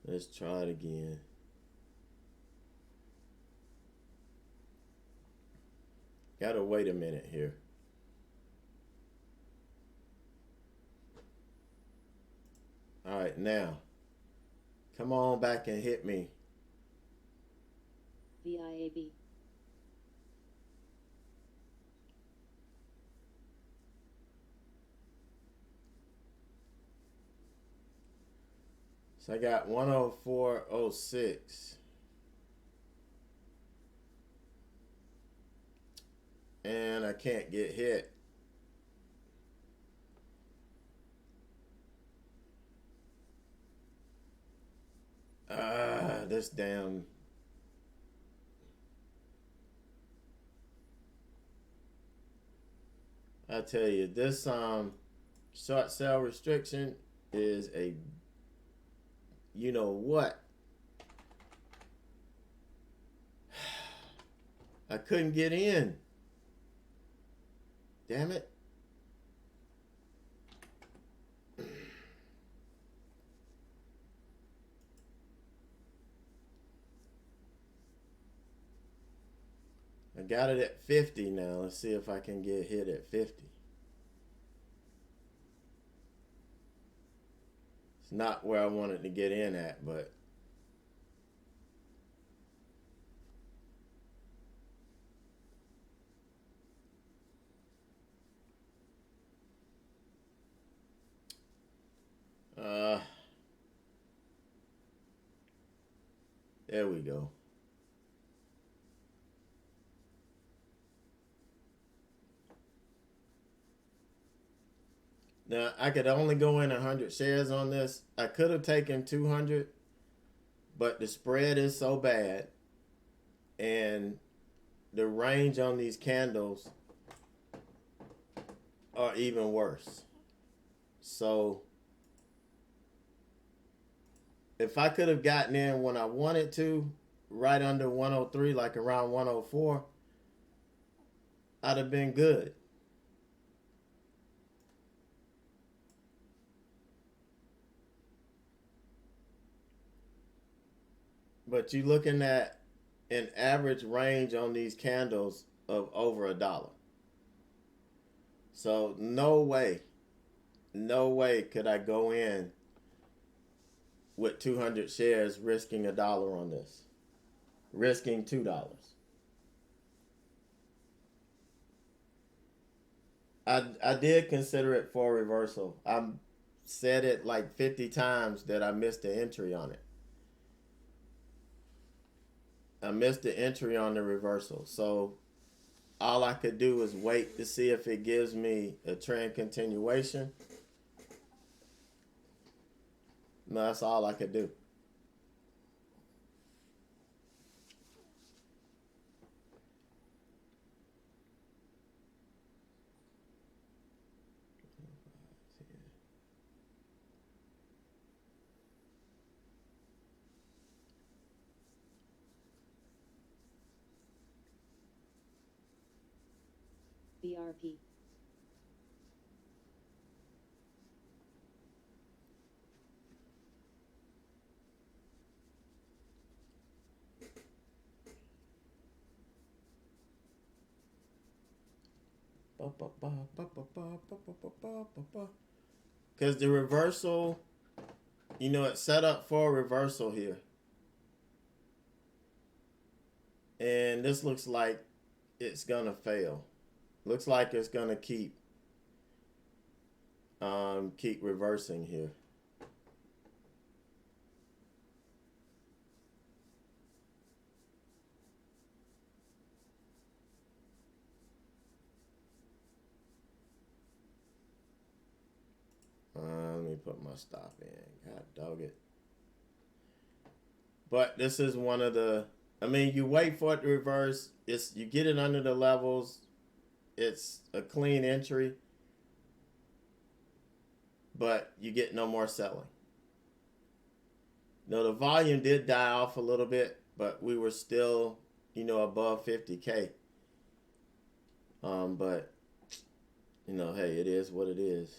Let's try it again. Gotta wait a minute here. All right, now. Come on back and hit me. VIAB. So I got 104.06. And I can't get hit. This damn. I tell you, this short sale restriction is a, you know what? I couldn't get in. Damn it. I got it at 50 now. Let's see if I can get hit at 50. It's not where I wanted to get in at, but there we go. Now, I could only go in 100 shares on this. I could have taken 200, but the spread is so bad. And the range on these candles are even worse. So, if I could have gotten in when I wanted to, right under 103, like around 104, I'd have been good. But you're looking at an average range on these candles of over $1. So no way could I go in with 200 shares risking $1 on this, risking $2. I did consider it for reversal. I said it like 50 times that I missed the entry on it. I missed the entry on the reversal. So all I could do is wait to see if it gives me a trend continuation. No, that's all I could do. BRP. Because the reversal, you know, it's set up for a reversal here. And this looks like it's going to fail. Looks like it's going to keep reversing here. my stop in. God dog it. But this is one of the, I mean, you wait for it to reverse. You get it under the levels. It's a clean entry. But you get no more selling. No, the volume did die off a little bit, but we were still, above 50K. But, hey, it is what it is.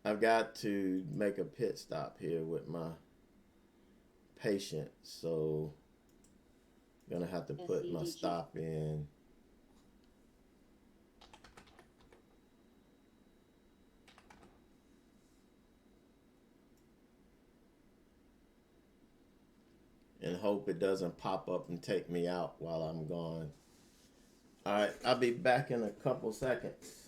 I've got to make a pit stop here with my patient, so I'm going to have to put my stop in. And hope it doesn't pop up and take me out while I'm gone. All right, I'll be back in a couple seconds.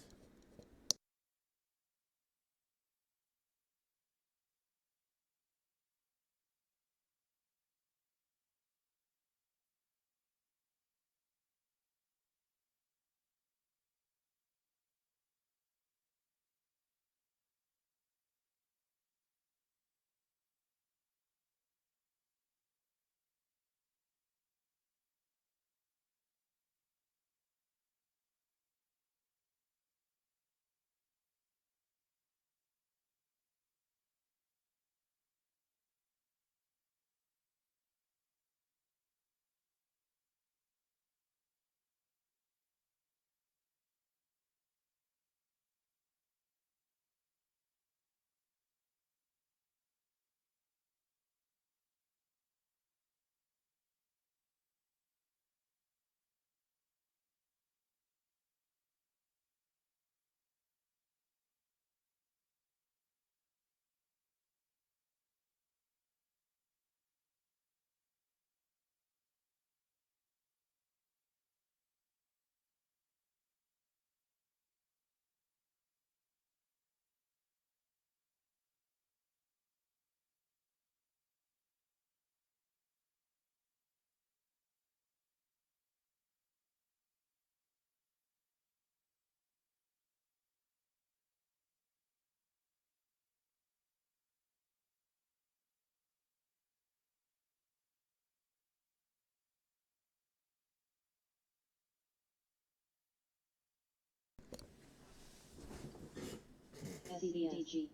SDG.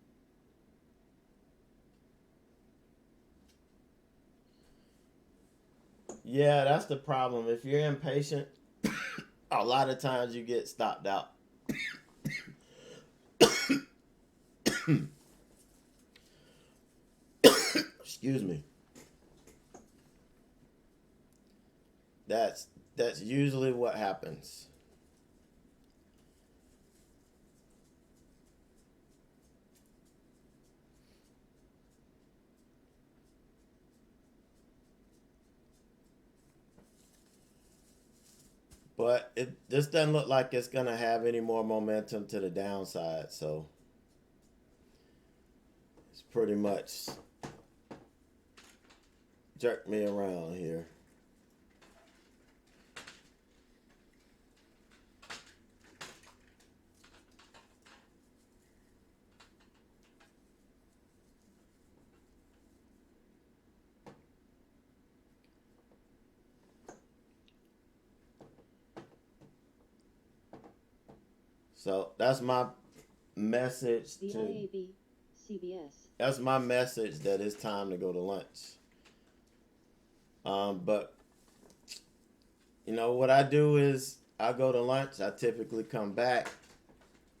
Yeah, that's the problem. If you're impatient, a lot of times you get stopped out. Excuse me. That's usually what happens. But this doesn't look like it's going to have any more momentum to the downside. So it's pretty much jerked me around here. So that's my message The to IAB, CBS. that's my message that it's time to go to lunch. But what I do is I go to lunch. I typically come back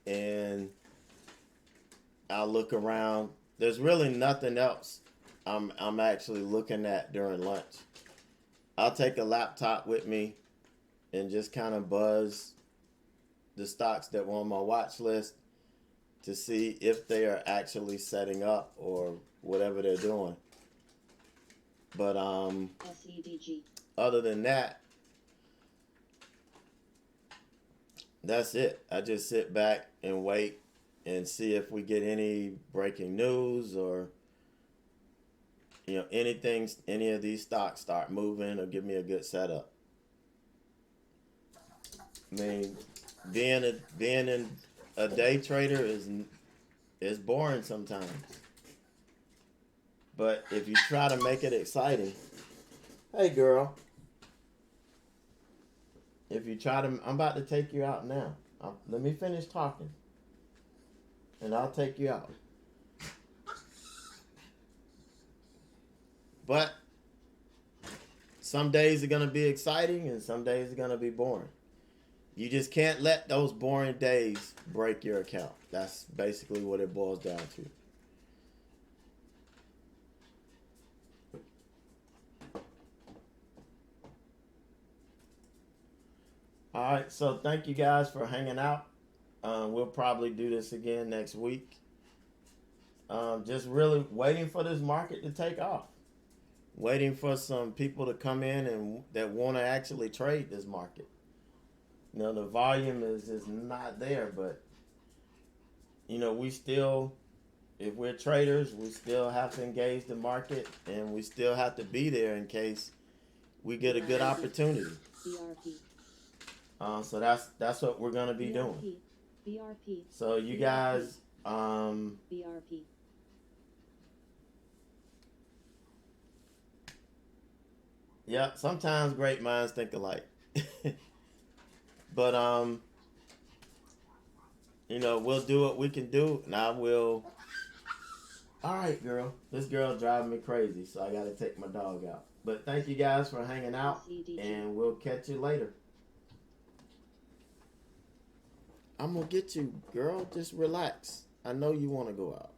and I'll look around. There's really nothing else I'm actually looking at during lunch. I'll take a laptop with me and just kind of buzz the stocks that were on my watch list to see if they are actually setting up or whatever they're doing. But SEDG. other than that, that's it. I just sit back and wait and see if we get any breaking news or any of these stocks start moving or give me a good setup. I mean, being in a day trader It's boring sometimes. But if you try to make it exciting, hey girl, if you try to, I'm about to take you out now. Let me finish talking, and I'll take you out. But some days are gonna be exciting, and some days are gonna be boring. You just can't let those boring days break your account. That's basically what it boils down to. All right, so thank you guys for hanging out. We'll probably do this again next week. Just really waiting for this market to take off. Waiting for some people to come in and that want to actually trade this market. You know, the volume is just not there, but you know, we still, if we're traders, we still have to engage the market, and we still have to be there in case we get a good opportunity. So that's what we're gonna be doing. So you guys, yeah, sometimes great minds think alike. But you know, we'll do what we can do, and I will. All right, girl. This girl driving me crazy, so I got to take my dog out. But thank you guys for hanging out, and we'll catch you later. I'm gonna get you, girl. Just relax. I know you want to go out.